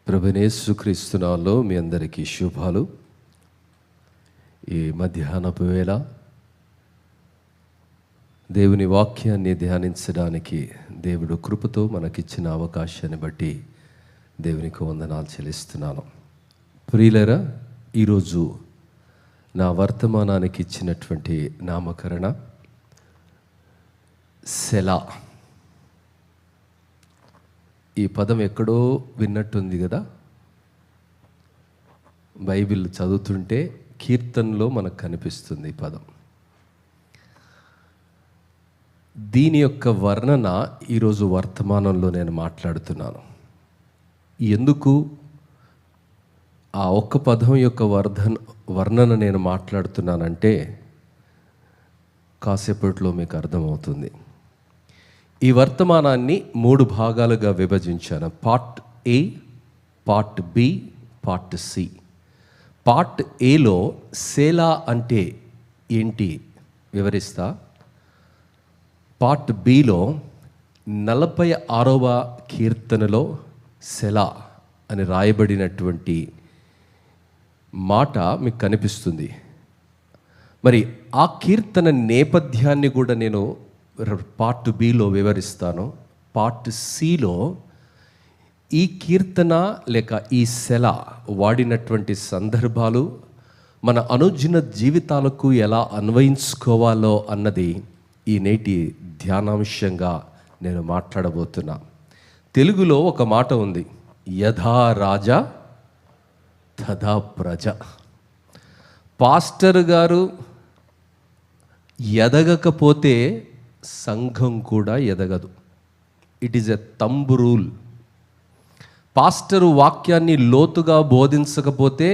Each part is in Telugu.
ప్రభువైన యేసుక్రీస్తు నామములో మీ అందరికీ శుభాలు. ఈ మధ్యాహ్నపు వేళ దేవుని వాక్యాన్ని ధ్యానించడానికి దేవుడు కృపతో మనకిచ్చిన అవకాశాన్ని బట్టి దేవునికి వందనాలు చెల్లిస్తున్నాను. ప్రియులారా, ఈరోజు నా వర్తమానానికి ఇచ్చినటువంటి నామకరణ సెలా. ఈ పదం ఎక్కడో విన్నట్టుంది కదా. బైబిల్ చదువుతుంటే కీర్తనలో మనకు కనిపిస్తుంది ఈ పదం. దీని యొక్క వర్ణన ఈరోజు వర్తమానంలో నేను మాట్లాడుతున్నాను. ఎందుకు ఆ ఒక్క పదం యొక్క వర్ణన నేను మాట్లాడుతున్నానంటే కాసేపట్లో మీకు అర్థమవుతుంది. ఈ వర్తమానాన్ని 3 భాగాలుగా విభజించాను. Part A, part B, part C. Part ఏలో సేలా అంటే ఏంటి వివరిస్తా. పార్ట్ బిలో 46వ కీర్తనలో సెలా అని రాయబడినటువంటి మాట మీకు కనిపిస్తుంది. మరి ఆ కీర్తన నేపథ్యాన్ని కూడా నేను పార్ట్ బిలో వివరిస్తాను. పార్ట్ సిలో ఈ కీర్తన లేక ఈ సెల వాడినటువంటి సందర్భాలు మన అనుదిన జీవితాలకు ఎలా అన్వయించుకోవాలో అన్నది ఈ నేటి ధ్యానాంశంగా నేను మాట్లాడబోతున్నా. తెలుగులో ఒక మాట ఉంది, యథా రాజా తథా ప్రజ. పాస్టర్ గారు ఎదగకపోతే సంఘం కూడా ఎదగదు. It is a thumb rule. Pastor వాక్యాన్ని లోతుగా బోధించకపోతే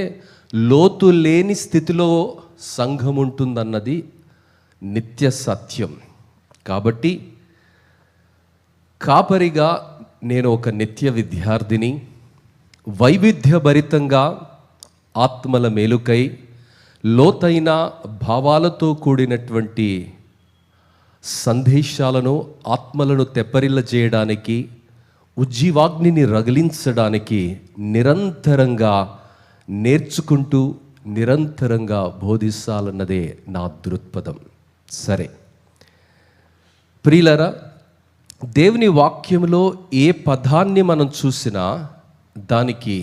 లోతు లేని స్థితిలో సంఘం ఉంటుందన్నది నిత్య సత్యం. కాబట్టి కాపరిగా నేను ఒక నిత్య విద్యార్థిని, వైవిధ్యభరితంగా ఆత్మల మేలుకై లోతైన భావాలతో కూడినటువంటి సందేశాలను, ఆత్మలను తెప్పరిల్ల చేయడానికి, ఉజ్జీవాగ్నిని రగిలించడానికి నిరంతరంగా నేర్చుకుంటూ నిరంతరంగా బోధించాలన్నదే నా దృక్పథం. సరే ప్రియులారా, దేవుని వాక్యంలో ఏ పదాన్ని మనం చూసినా దానికి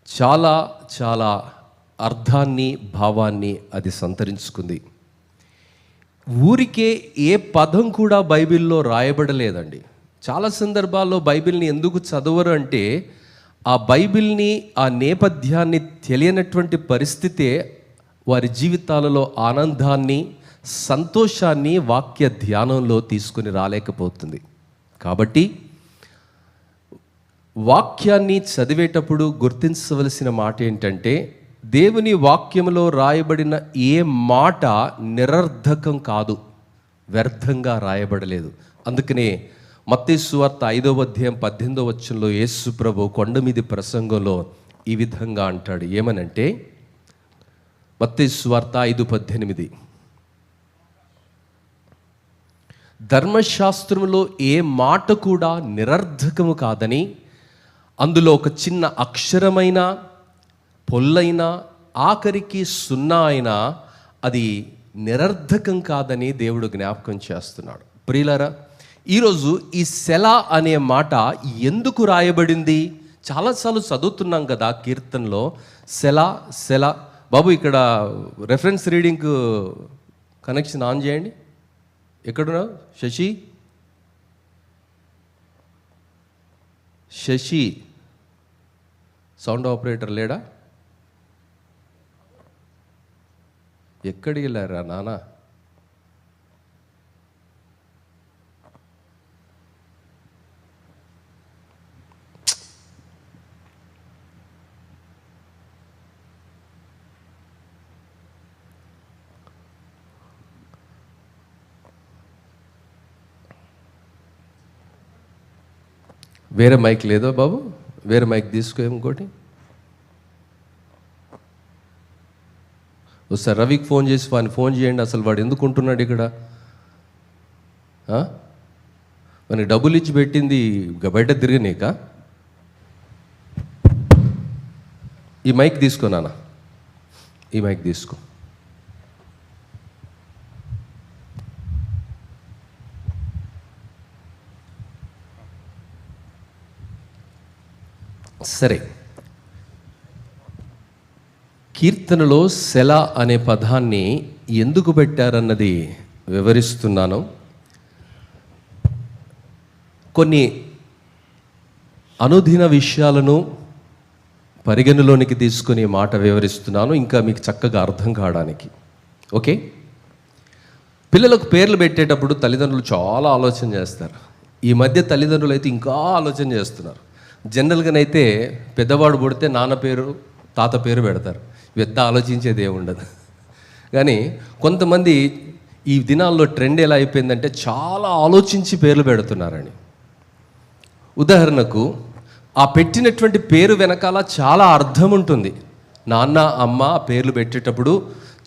చాలా చాలా అర్థాన్ని, భావాన్ని అది సంతరించుకుంది. ఊరికే ఏ పదం కూడా బైబిల్లో రాయబడలేదండి. చాలా సందర్భాల్లో బైబిల్ని ఎందుకు చదవరు అంటే ఆ బైబిల్ని, ఆ నేపథ్యాన్ని తెలియనటువంటి పరిస్థితే వారి జీవితాలలో ఆనందాన్ని, సంతోషాన్ని వాక్య ధ్యానంలో తీసుకుని రాలేకపోతుంది. కాబట్టి వాక్యాన్ని చదివేటప్పుడు గుర్తించవలసిన మాట ఏంటంటే, దేవుని వాక్యంలో రాయబడిన ఏ మాట నిరర్ధకం కాదు, వ్యర్థంగా రాయబడలేదు. అందుకనే మత్తయి సువార్త 5వ అధ్యాయం 18వ వచనంలో యేసు ప్రభు కొండ మీది ప్రసంగంలో ఈ విధంగా అంటాడు. ఏమనంటే, మత్తయి సువార్త 5:18, ధర్మశాస్త్రంలో ఏ మాట కూడా నిరర్ధకము కాదని, అందులో ఒక చిన్న అక్షరమైన, పొల్లైన, ఆఖరికి 0 అయినా అది నిరర్ధకం కాదని దేవుడు జ్ఞాపకం చేస్తున్నాడు. ప్రియులారా, ఈరోజు ఈ సెలా అనే మాట ఎందుకు రాయబడింది? చాలాసార్లు చదువుతున్నాం కదా కీర్తనలో సెలా సెలా. బాబు, ఇక్కడ రెఫరెన్స్ రీడింగ్ కనెక్షన్ ఆన్ చేయండి. ఎక్కడున్నావు శశి? సౌండ్ ఆపరేటర్ లేడా? ఎక్కడికి వెళ్ళారా నాన్న? వేరే మైక్ లేదో బాబు? వేరే మైక్ తీసుకో. ఇంకోటి ఒకసారి రవికి ఫోన్ చేసి వాడిని ఫోన్ చేయండి. అసలు వాడు ఎందుకు ఉంటున్నాడు ఇక్కడ? మనకి డబ్బులు ఇచ్చి పెట్టింది బయట తిరిగినాక ఈ మైక్ తీసుకో నాన్న, ఈ మైక్ తీసుకో. సరే, కీర్తనలో సెల అనే పదాన్ని ఎందుకు పెట్టారన్నది వివరిస్తున్నాను. కొన్ని అనుదిన విషయాలను పరిగణలోనికి తీసుకుని మాట వివరిస్తున్నాను, ఇంకా మీకు చక్కగా అర్థం కావడానికి. ఓకే, పిల్లలకు పేర్లు పెట్టేటప్పుడు తల్లిదండ్రులు చాలా ఆలోచన చేస్తారు. ఈ మధ్య తల్లిదండ్రులు అయితే ఇంకా ఆలోచన చేస్తున్నారు. జనరల్గానైతే పెద్దవాడు పుడితే నాన్న పేరు తాత పేరు పెడతారు, పెద్ద ఆలోచించేది ఏముండదు. కానీ కొంతమంది ఈ దినాల్లో ట్రెండ్ ఎలా అయిపోయిందంటే చాలా ఆలోచించి పేర్లు పెడుతున్నారని. ఉదాహరణకు, ఆ పెట్టినటువంటి పేరు వెనకాల చాలా అర్థం ఉంటుంది. నాన్న అమ్మ పేర్లు పెట్టేటప్పుడు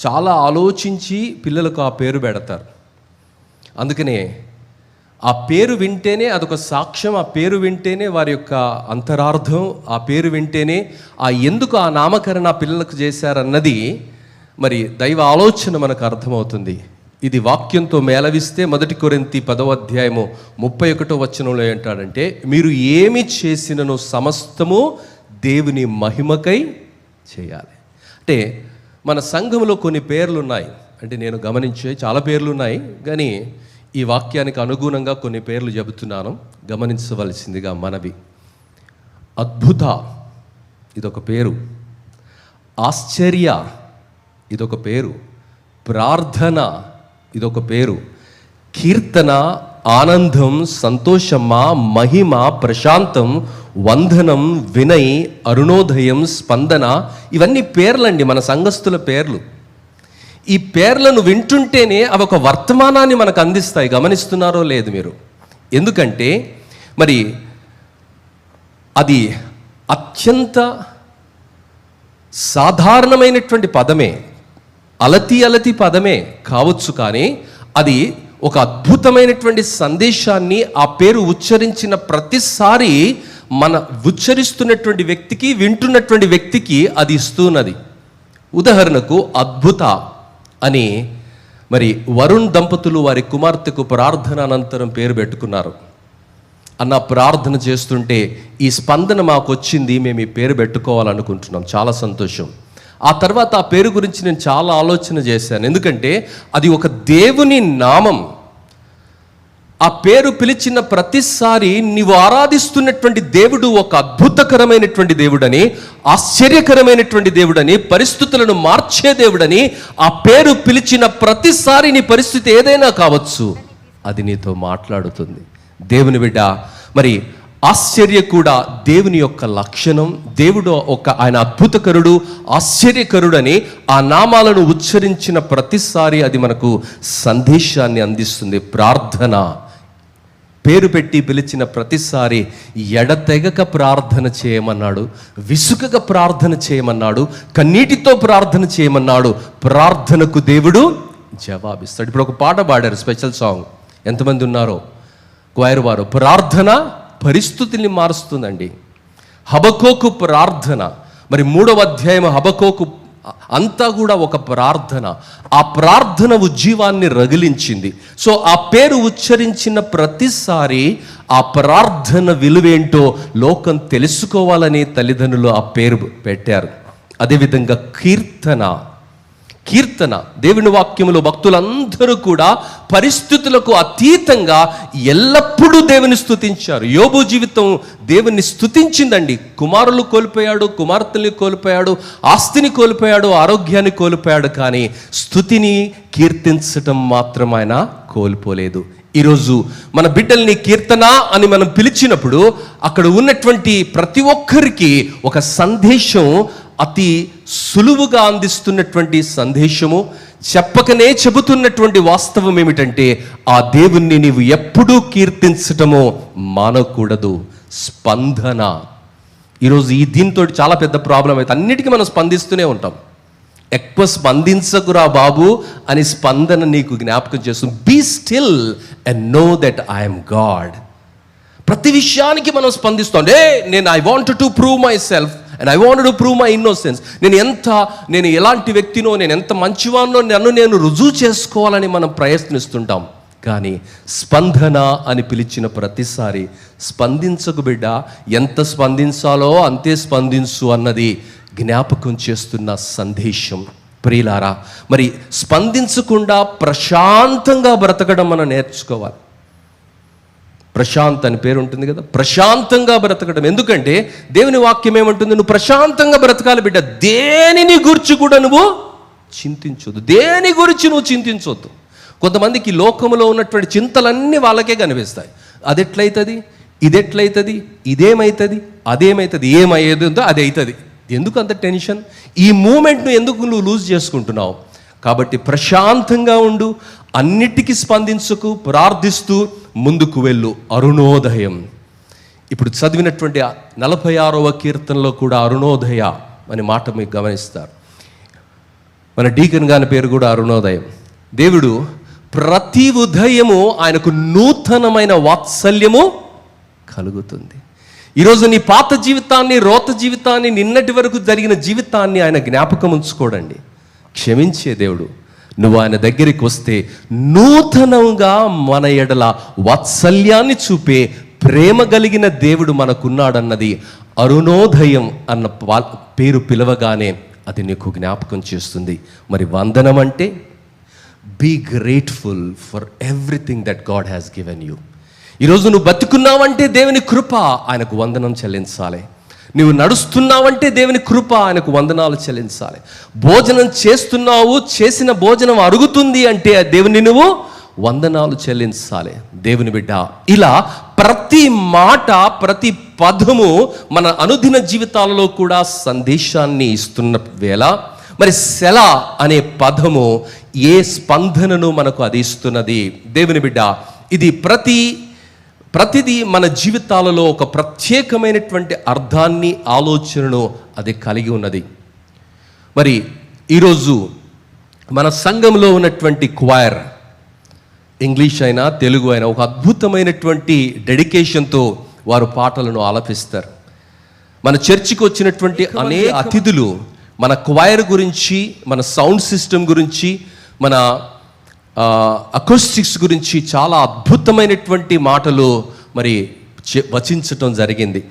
చాలా ఆలోచించి పిల్లలకు ఆ పేరు పెడతారు. అందుకనే ఆ పేరు వింటేనే అదొక సాక్ష్యం, ఆ పేరు వింటేనే వారి యొక్క అంతరార్థం, ఆ పేరు వింటేనే ఎందుకు ఆ నామకరణ ఆ పిల్లలకు చేశారన్నది మరి దైవ ఆలోచన మనకు అర్థమవుతుంది. ఇది వాక్యంతో మేళవిస్తే 1 కొరింథీ 10:31 ఏంటాడంటే, మీరు ఏమి చేసినను సమస్తము దేవుని మహిమకై చేయాలి. అంటే మన సంఘంలో కొన్ని పేర్లు ఉన్నాయి, అంటే నేను గమనించే చాలా పేర్లు ఉన్నాయి, కానీ ఈ వాక్యానికి అనుగుణంగా కొన్ని పేర్లు చెబుతున్నాను, గమనించవలసిందిగా మనవి. అద్భుత ఇదొక పేరు, ఆశ్చర్య ఇదొక పేరు, ప్రార్థన ఇదొక పేరు, కీర్తన ఆనందం, సంతోషమా, మహిమ, ప్రశాంతం, వందనం, వినయ్, అరుణోదయం, స్పందన, ఇవన్నీ పేర్లండి, మన సంఘస్థుల పేర్లు. ఈ పేర్లను వింటుంటేనే అవి ఒక వర్తమానాన్ని మనకు అందిస్తాయి. గమనిస్తున్నారో లేదు మీరు? ఎందుకంటే మరి అది అత్యంత సాధారణమైనటువంటి పదమే, అలతి పదమే కావచ్చు, కానీ అది ఒక అద్భుతమైనటువంటి సందేశాన్ని ఆ పేరు ఉచ్చరించిన ప్రతిసారి మన ఉచ్చరిస్తున్నటువంటి వ్యక్తికి, వింటున్నటువంటి వ్యక్తికి అది ఇస్తున్నది. ఉదాహరణకు అద్భుత అని మరి వరుణ్ దంపతులు వారి కుమార్తెకు ప్రార్థన అనంతరం పేరు పెట్టుకున్నారు. అన్న ప్రార్థన చేస్తుంటే ఈ స్పందన మాకు వచ్చింది, మేము ఈ పేరు పెట్టుకోవాలనుకుంటున్నాం, చాలా సంతోషం. ఆ తర్వాత ఆ పేరు గురించి నేను చాలా ఆలోచన చేశాను, ఎందుకంటే అది ఒక దేవుని నామం. ఆ పేరు పిలిచిన ప్రతిసారి నీవు ఆరాధిస్తున్నటువంటి దేవుడు ఒక అద్భుతకరమైనటువంటి దేవుడని, ఆశ్చర్యకరమైనటువంటి దేవుడని, పరిస్థితులను మార్చే దేవుడని, ఆ పేరు పిలిచిన ప్రతిసారి నీ పరిస్థితి ఏదైనా కావచ్చు, అది నీతో మాట్లాడుతుంది. దేవుని బిడ్డ, మరి ఆశ్చర్య కూడా దేవుని యొక్క లక్షణం. దేవుడు ఆయన అద్భుతకరుడు, ఆశ్చర్యకరుడని ఆ నామాలను ఉచ్చరించిన ప్రతిసారి అది మనకు సందేశాన్ని అందిస్తుంది. ప్రార్థన పేరు పెట్టి పిలిచిన ప్రతిసారి ఎడతెగక ప్రార్థన చేయమన్నాడు, విసుగక ప్రార్థన చేయమన్నాడు, కన్నీటితో ప్రార్థన చేయమన్నాడు. ప్రార్థనకు దేవుడు జవాబిస్తాడు. ఇప్పుడు ఒక పాట పాడారు, స్పెషల్ సాంగ్, ఎంతమంది ఉన్నారో క్వైర్ వారు. ప్రార్థన పరిస్థితుల్ని మారుస్తుందండి. హబకోకు ప్రార్థన, మరి 3వ అధ్యాయం హబకోకు అంతా కూడా ఒక ప్రార్థన. ఆ ప్రార్థన ఉజ్జీవాన్ని రగిలించింది. సో ఆ పేరు ఉచ్చరించిన ప్రతిసారి ఆ ప్రార్థన విలువేంటో లోకం తెలుసుకోవాలని తల్లిదండ్రులు ఆ పేరు పెట్టారు. అదేవిధంగా కీర్తన దేవుని వాక్యములో భక్తులందరూ కూడా పరిస్థితులకు అతీతంగా ఎల్లప్పుడూ దేవుని స్తుతించారు. యోబు జీవితం దేవుని స్తుతించిందండి. కుమారులు కోల్పోయాడు, కుమార్తెల్ని కోల్పోయాడు, ఆస్తిని కోల్పోయాడు, ఆరోగ్యాన్ని కోల్పోయాడు, కానీ స్తుతిని కీర్తించటం మాత్రం ఆయన కోల్పోలేదు. ఈరోజు మన బిడ్డల్ని కీర్తన అని మనం పిలిచినప్పుడు అక్కడ ఉన్నటువంటి ప్రతి ఒక్కరికి ఒక సందేశం, అతి సులువుగా అందిస్తున్నటువంటి సందేశము, చెప్పకనే చెబుతున్నటువంటి వాస్తవం ఏమిటంటే ఆ దేవుణ్ణి నీవు ఎప్పుడూ కీర్తించటము మానకూడదు. స్పందన. ఈరోజు దీంతో చాలా పెద్ద ప్రాబ్లం అయితే అన్నిటికీ మనం స్పందిస్తూనే ఉంటాం. ఎక్కువ స్పందించకురా బాబు అని స్పందన నీకు జ్ఞాపకం చేస్తుంది. Be still and know that I'm God. ప్రతి విషయానికి మనం స్పందిస్తాం. నేను I want to prove myself and I wanted to prove my innocence. నేను ఎలాంటి వ్యక్తినో, నేను ఎంత మంచివానో నన్ను నేను రుజువు చేసుకోవాలని మనం ప్రయత్నిస్తుంటాం. కానీ స్పందన అని పిలిచిన ప్రతిసారి స్పందించకు బిడ్డ, ఎంత స్పందించాలో అంతే స్పందించు అన్నది జ్ఞాపకం చేస్తున్న సందేశం. ప్రియులారా, మరి స్పందించకుండా ప్రశాంతంగా బ్రతకడం మనం నేర్చుకోవాలి. ప్రశాంత్ అని పేరు ఉంటుంది కదా, ప్రశాంతంగా బ్రతకడం. ఎందుకంటే దేవుని వాక్యం ఏమంటుంది? నువ్వు ప్రశాంతంగా బ్రతకాలి బిడ్డ. దేనిని గురించి కూడా నువ్వు చింతించొద్దు, దేని గురించి నువ్వు చింతించొద్దు. కొంతమందికి లోకములో ఉన్నటువంటి చింతలన్నీ వాళ్ళకే కనిపిస్తాయి. అది ఎట్లయితుంది, ఇది ఎట్లయితుంది, ఇదేమవుతుంది, అదేమవుతుంది, ఏమయ్యేది ఉందో అది అవుతుంది. ఎందుకు అంత టెన్షన్? ఈ మూమెంట్ను ఎందుకు నువ్వు లూజ్ చేసుకుంటున్నావు? కాబట్టి ప్రశాంతంగా ఉండు, అన్నిటికీ స్పందించుకు, ప్రార్థిస్తూ ముందుకు వెళ్ళు. అరుణోదయం. ఇప్పుడు చదివినటువంటి 46వ కీర్తనలో కూడా అరుణోదయ అనే మాట మీకు గమనిస్తారు. మన డీకన్ గారి పేరు కూడా అరుణోదయం. దేవుడు ప్రతి ఉదయము ఆయనకు నూతనమైన వాత్సల్యము కలుగుతుంది. ఈరోజు నీ పాత జీవితాన్ని, రోత జీవితాన్ని, నిన్నటి వరకు జరిగిన జీవితాన్ని ఆయన జ్ఞాపకం ఉంచుకోడండి. క్షమించే దేవుడు. నువ్వు ఆయన దగ్గరికి వస్తే నూతనంగా మన ఎడల వాత్సల్యాన్ని చూపే ప్రేమ కలిగిన దేవుడు మనకున్నాడన్నది అరుణోదయం అన్న పేరు పిలవగానే అది నీకు జ్ఞాపకం చేస్తుంది. మరి వందనం అంటే be grateful for everything that God has given you. ఈరోజు నువ్వు బతుకున్నావంటే దేవుని కృప, ఆయనకు వందనం చెల్లించాలి. నువ్వు నడుస్తున్నావంటే దేవుని కృప, ఆయనకు వందనాలు చెల్లించాలి. భోజనం చేస్తున్నావు, చేసిన భోజనం అరుగుతుంది అంటే దేవుని నువ్వు వందనాలు చెల్లించాలి. దేవుని బిడ్డ, ఇలా ప్రతి మాట, ప్రతి పదము మన అనుదిన జీవితాలలో కూడా సందేశాన్ని ఇస్తున్న వేళ, మరి సెల అనే పదము ఏ స్పందనను మనకు అది ఇస్తున్నది? దేవుని బిడ్డ, ఇది ప్రతిదీ మన జీవితాలలో ఒక ప్రత్యేకమైనటువంటి అర్థాన్ని, ఆలోచనను అది కలిగి ఉన్నది. మరి ఈరోజు మన సంఘంలో ఉన్నటువంటి క్వైర్, ఇంగ్లీష్ అయినా తెలుగు అయినా, ఒక అద్భుతమైనటువంటి డెడికేషన్తో వారు పాటలను ఆలపిస్తారు. మన చర్చికి వచ్చినటువంటి అనేక అతిథులు మన క్వైర్ గురించి, మన సౌండ్ సిస్టమ్ గురించి, మన అకౌస్టిక్స్ గురించి చాలా అద్భుతమైనటువంటి మాటలు మరి వచించటం జరిగింది.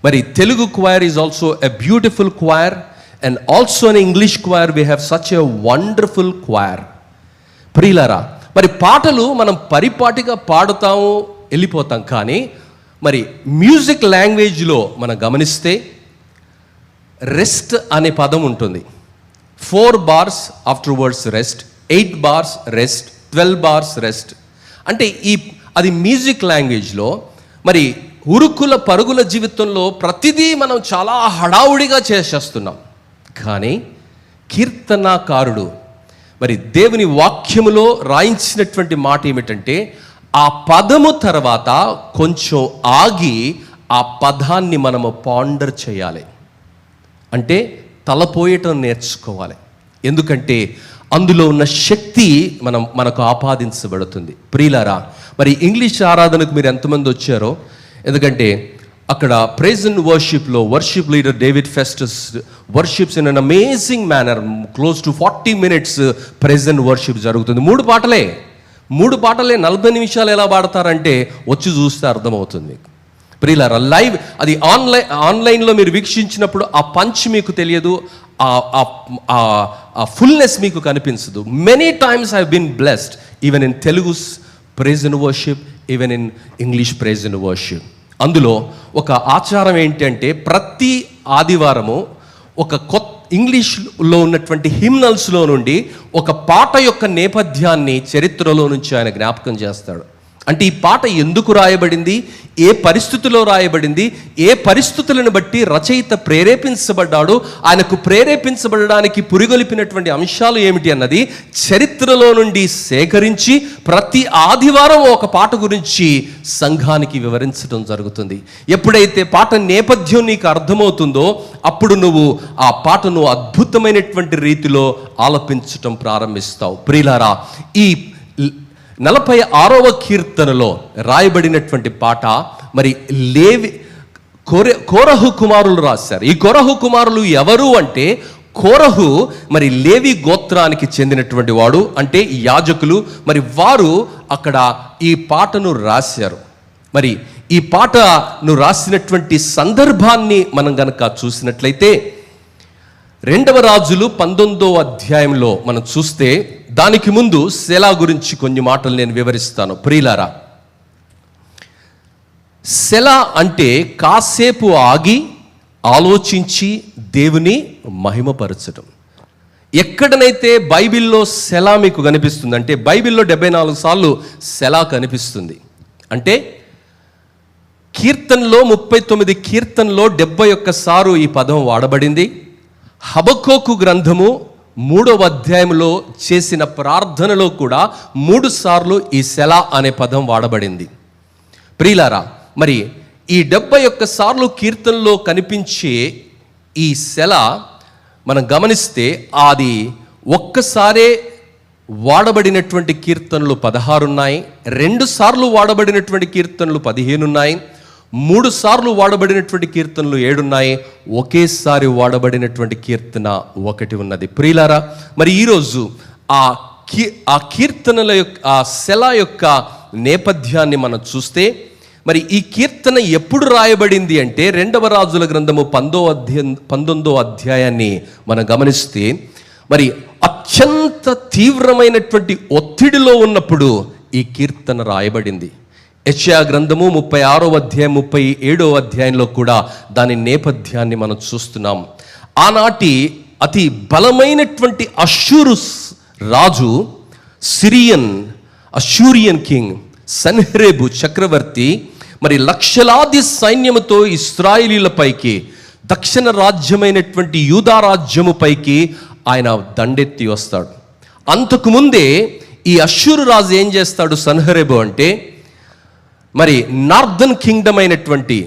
మరి Telugu choir is also a beautiful choir, and also in English choir we have such a wonderful choir. ప్రియులారా, మరి పాటలు మనం పరిపాటిగా పాడుతాము, వెళ్ళిపోతాం. కానీ మరి మ్యూజిక్ లాంగ్వేజ్లో మనం గమనిస్తే రెస్ట్ అనే పదం ఉంటుంది. 4 bars afterwards rest, 8 bars rest, 12 bars rest. అంటే అది మ్యూజిక్ లాంగ్వేజ్లో. మరి ఉరుకుల పరుగుల జీవితంలో ప్రతిదీ మనం చాలా హడావుడిగా చేసేస్తున్నాం. కానీ కీర్తనాకారుడు మరి దేవుని వాక్యములో రాయించినటువంటి మాట ఏమిటంటే, ఆ పదము తర్వాత కొంచెం ఆగి ఆ పదాన్ని మనము పాండర్ చేయాలి. అంటే తలపోయటం నేర్చుకోవాలి. ఎందుకంటే అందులో ఉన్న శక్తి మనకు ఆపాదించబడుతుంది. ప్రియులారా, మరి ఇంగ్లీష్ ఆరాధనకు మీరు ఎంతమంది వచ్చారో, ఎందుకంటే అక్కడ ప్రైజ్ అండ్ వర్షిప్లో worship leader David Festus worships in an amazing manner. Close to 40 minutes praise and worship జరుగుతుంది. 3 పాటలే 40 నిమిషాలు ఎలా పాడతారంటే వచ్చి చూస్తే అర్థమవుతుంది మీకు. ప్రియులారా, లైవ్ అది ఆన్లైన్లో మీరు వీక్షించినప్పుడు ఆ పంచ్ మీకు తెలియదు, ఆ ఫుల్నెస్ మీకు కనిపించదు. Many times I been blessed even in Telugu praise and worship, even in English praise and worship. అందులో ఒక ఆచారం ఏంటంటే ప్రతి ఆదివారము ఒక కొత్త ఇంగ్లీష్లో ఉన్నటువంటి హిమ్నల్స్లో నుండి ఒక పాట యొక్క నేపథ్యాన్ని చరిత్రలో నుంచి ఆయన జ్ఞాపకం చేస్తాడు. అంటే ఈ పాట ఎందుకు రాయబడింది, ఏ పరిస్థితిలో రాయబడింది, ఏ పరిస్థితులను బట్టి రచయిత ప్రేరేపించబడ్డాడు, ఆయనకు ప్రేరేపించబడడానికి పురిగొలిపినటువంటి అంశాలు ఏమిటి అన్నది చరిత్రలో నుండి సేకరించి ప్రతి ఆదివారం ఒక పాట గురించి సంఘానికి వివరించడం జరుగుతుంది. ఎప్పుడైతే పాట నేపథ్యం నీకు అర్థమవుతుందో అప్పుడు నువ్వు ఆ పాటను అద్భుతమైనటువంటి రీతిలో ఆలపించటం ప్రారంభిస్తావు. ప్రియులారా, ఈ 46వ కీర్తనలో రాయబడినటువంటి పాట మరి లేవి కోరహు కుమారులు రాశారు. ఈ కోరహు కుమారులు ఎవరు అంటే, కోరహు మరి లేవి గోత్రానికి చెందినటువంటి వాడు, అంటే యాజకులు. మరి వారు అక్కడ ఈ పాటను రాశారు. మరి ఈ పాటను రాసినటువంటి సందర్భాన్ని మనం గనక చూసినట్లయితే 2వ రాజులు 19వ అధ్యాయంలో మనం చూస్తే, దానికి ముందు సెలా గురించి కొన్ని మాటలు నేను వివరిస్తాను. ప్రియులారా, సెలా అంటే కాసేపు ఆగి ఆలోచించి దేవుని మహిమపరచడం. ఎక్కడనైతే బైబిల్లో సెలా మీకు కనిపిస్తుంది అంటే, బైబిల్లో 74 సార్లు సెలా కనిపిస్తుంది. అంటే కీర్తనలో 39 కీర్తనలో 71 సార్లు ఈ పదం వాడబడింది. హబక్కూకు గ్రంథము 3వ అధ్యాయంలో చేసిన ప్రార్థనలో కూడా 3 సార్లు ఈ సెలా అనే పదం వాడబడింది. ప్రియులారా, మరి ఈ 71 సార్లు కీర్తనలో కనిపించే ఈ సెలా మనం గమనిస్తే, అది ఒక్కసారే వాడబడినటువంటి కీర్తనలు 16 ఉన్నాయి, 2 సార్లు వాడబడినటువంటి కీర్తనలు 15 ఉన్నాయి, 3 సార్లు వాడబడినటువంటి కీర్తనలు 7 ఉన్నాయి, ఒకేసారి వాడబడినటువంటి కీర్తన 1 ఉన్నది. ప్రియులారా, మరి ఈరోజు ఆ కీర్తనల యొక్క ఆ సెలా యొక్క నేపథ్యాన్ని మనం చూస్తే, మరి ఈ కీర్తన ఎప్పుడు రాయబడింది అంటే 2వ రాజుల గ్రంథము 19వ అధ్యాయాన్ని మనం గమనిస్తే, మరి అత్యంత తీవ్రమైనటువంటి ఒత్తిడిలో ఉన్నప్పుడు ఈ కీర్తన రాయబడింది. యెషయా గ్రంథము 36వ అధ్యాయం 37వ అధ్యాయంలో కూడా దాని నేపథ్యాన్ని మనం చూస్తున్నాం. ఆనాటి అతి బలమైనటువంటి అష్షూరు రాజు, అష్షూరియన్ కింగ్ సన్హెరేబు చక్రవర్తి మరి లక్షలాది సైన్యముతో ఇశ్రాయేలీలపైకి, దక్షిణ రాజ్యమైనటువంటి యూదా రాజ్యము పైకి ఆయన దండెత్తి వస్తాడు. అంతకుముందే ఈ అష్షూరు రాజు ఏం చేస్తాడు, సన్హెరేబు అంటే మరి నార్దర్న్ కింగ్డమ్ అయినటువంటి,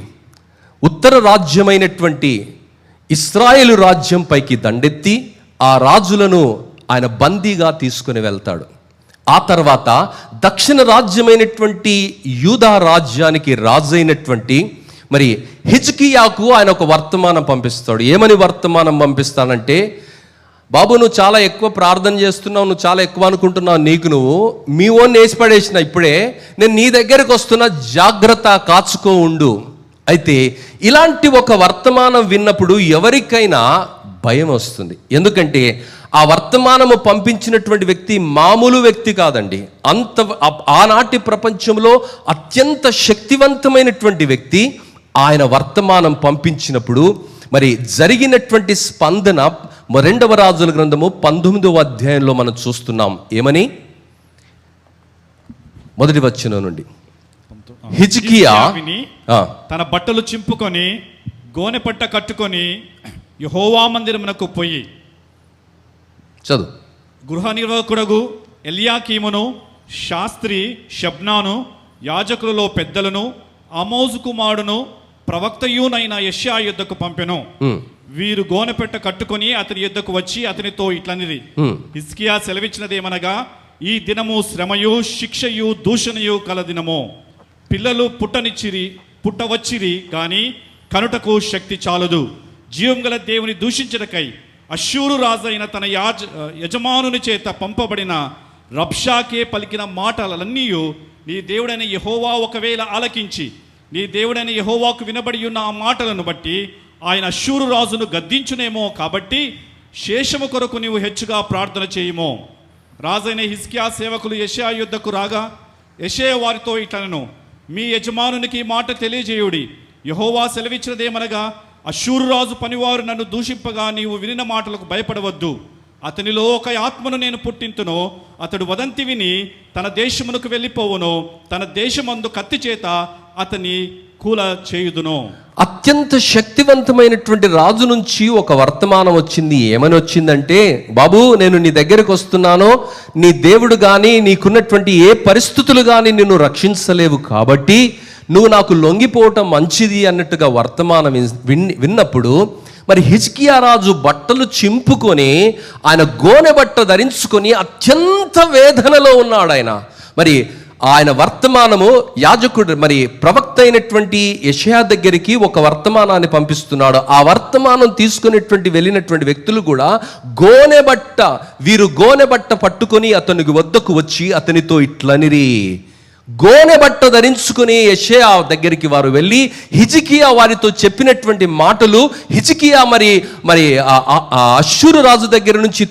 ఉత్తర రాజ్యమైనటువంటి ఇశ్రాయేలు రాజ్యం పైకి దండెత్తి ఆ రాజులను ఆయన బందీగా తీసుకుని వెళ్తాడు. ఆ తర్వాత దక్షిణ రాజ్యమైనటువంటి యూదా రాజ్యానికి రాజు అయినటువంటి మరి హిజ్కియాకు ఆయన ఒక వర్తమానం పంపిస్తాడు. ఏమని వర్తమానం పంపిస్తానంటే, బాబు నువ్వు చాలా ఎక్కువ ప్రార్థన చేస్తున్నావు, నువ్వు చాలా ఎక్కువ అనుకుంటున్నావు, నీకు నువ్వు మీ ఓన్ వేసి పడేసిన, ఇప్పుడే నేను నీ దగ్గరకు వస్తున్నా, జాగ్రత్త, కాచుకో ఉండు. అయితే ఇలాంటి ఒక వర్తమానం విన్నప్పుడు ఎవరికైనా భయం వస్తుంది. ఎందుకంటే ఆ వర్తమానము పంపించినటువంటి వ్యక్తి మామూలు వ్యక్తి కాదండి. ఆనాటి ప్రపంచంలో అత్యంత శక్తివంతమైనటువంటి వ్యక్తి. ఆయన వర్తమానం పంపించినప్పుడు మరి జరిగినటువంటి స్పందన 2వ రాజుల గ్రంథము 19వ అధ్యాయంలో మనం చూస్తున్నాం. ఏమని? మొదటి వచనం నుండి, హిజ్కియా తన బట్టలు చింపుకొని గోనె పట్ట కట్టుకొని యెహోవా మందిరమునకు పోయి చదువు. గృహ నిర్వాహకుడగు ఎల్యాకీమును, శాస్త్రి షబ్నాను, యాజకులలో పెద్దలను, ఆమోజు కుమారుడును, ప్రవక్తయునైన యెషయా యుద్ధకు పంపెను. వీరు గోనెపెట్ట కట్టుకొని అతని యుద్ధకు వచ్చి అతనితో ఇట్లనిది, హిజ్కియా సెలవిచ్చినదేమనగా, ఈ దినము శ్రమయు శిక్షయు దూషణయు కల దినము. పిల్లలు పుట్టవచ్చిరి గాని కనుటకు శక్తి చాలదు. జీవం గల దేవుని దూషించడకై అష్షూరు రాజైన తన యజమానుని చేత పంపబడిన రబ్షాకే పలికిన మాటలన్నీ నీ దేవుడైన యెహోవా ఒకవేళ ఆలకించి నీ దేవుడైన యెహోవాకు వినబడి ఉన్న ఆ మాటలను బట్టి ఆయన అష్షూరు రాజును గద్దించునేమో. కాబట్టి శేషము కొరకు నీవు హెచ్చుగా ప్రార్థన చేయుమో. రాజైన హిజ్కియా సేవకులు యెషయా యుద్ధకు రాగా యెషయా వారితో ఇట్లనెను, మీ యజమానునికి మాట తెలియజేయుడి. యెహోవా సెలవిచ్చినదేమనగా, అష్షూరు రాజు పనివారు నన్ను దూషింపగా నీవు వినిన మాటలకు భయపడవద్దు. అతనిలో ఒక ఆత్మను నేను పుట్టింతును, అతడు వదంతి విని తన దేశమునకు వెళ్ళిపోవును, తన దేశమందు కత్తి చేత అతని కూల చేయుదును. అత్యంత శక్తివంతమైనటువంటి రాజు నుంచి ఒక వర్తమానం వచ్చింది. ఏమని వచ్చిందంటే, బాబు నేను నీ దగ్గరకు వస్తున్నానో, నీ దేవుడు కానీ నీకున్నటువంటి ఏ పరిస్థితులు కానీ నిన్ను రక్షించలేవు, కాబట్టి నువ్వు నాకు లొంగిపోవటం మంచిది అన్నట్టుగా వర్తమానం విన్నప్పుడు మరి హిజ్కియా రాజు బట్టలు చింపుకొని ఆయన గోనె బట్ట ధరించుకొని అత్యంత వేదనలో ఉన్నాడు. ఆయన మరి ఆయన వర్తమానము యాజకుడు మరి ప్రవక్త అయినటువంటి యెషయా దగ్గరికి ఒక వర్తమానాన్ని పంపిస్తున్నాడు. ఆ వర్తమానం తీసుకునేటువంటి వెళ్ళినటువంటి వ్యక్తులు కూడా వీరు గోనె బట్ట పట్టుకొని అతనికి వద్దకు వచ్చి అతనితో ఇట్లనిరి. గోనె బట్ట ధరించుకుని యెషయా దగ్గరికి వారు వెళ్ళి హిజ్కియా వారితో చెప్పినటువంటి మాటలు, హిజ్కియా మరి అష్షూరు రాజు దగ్గర నుంచి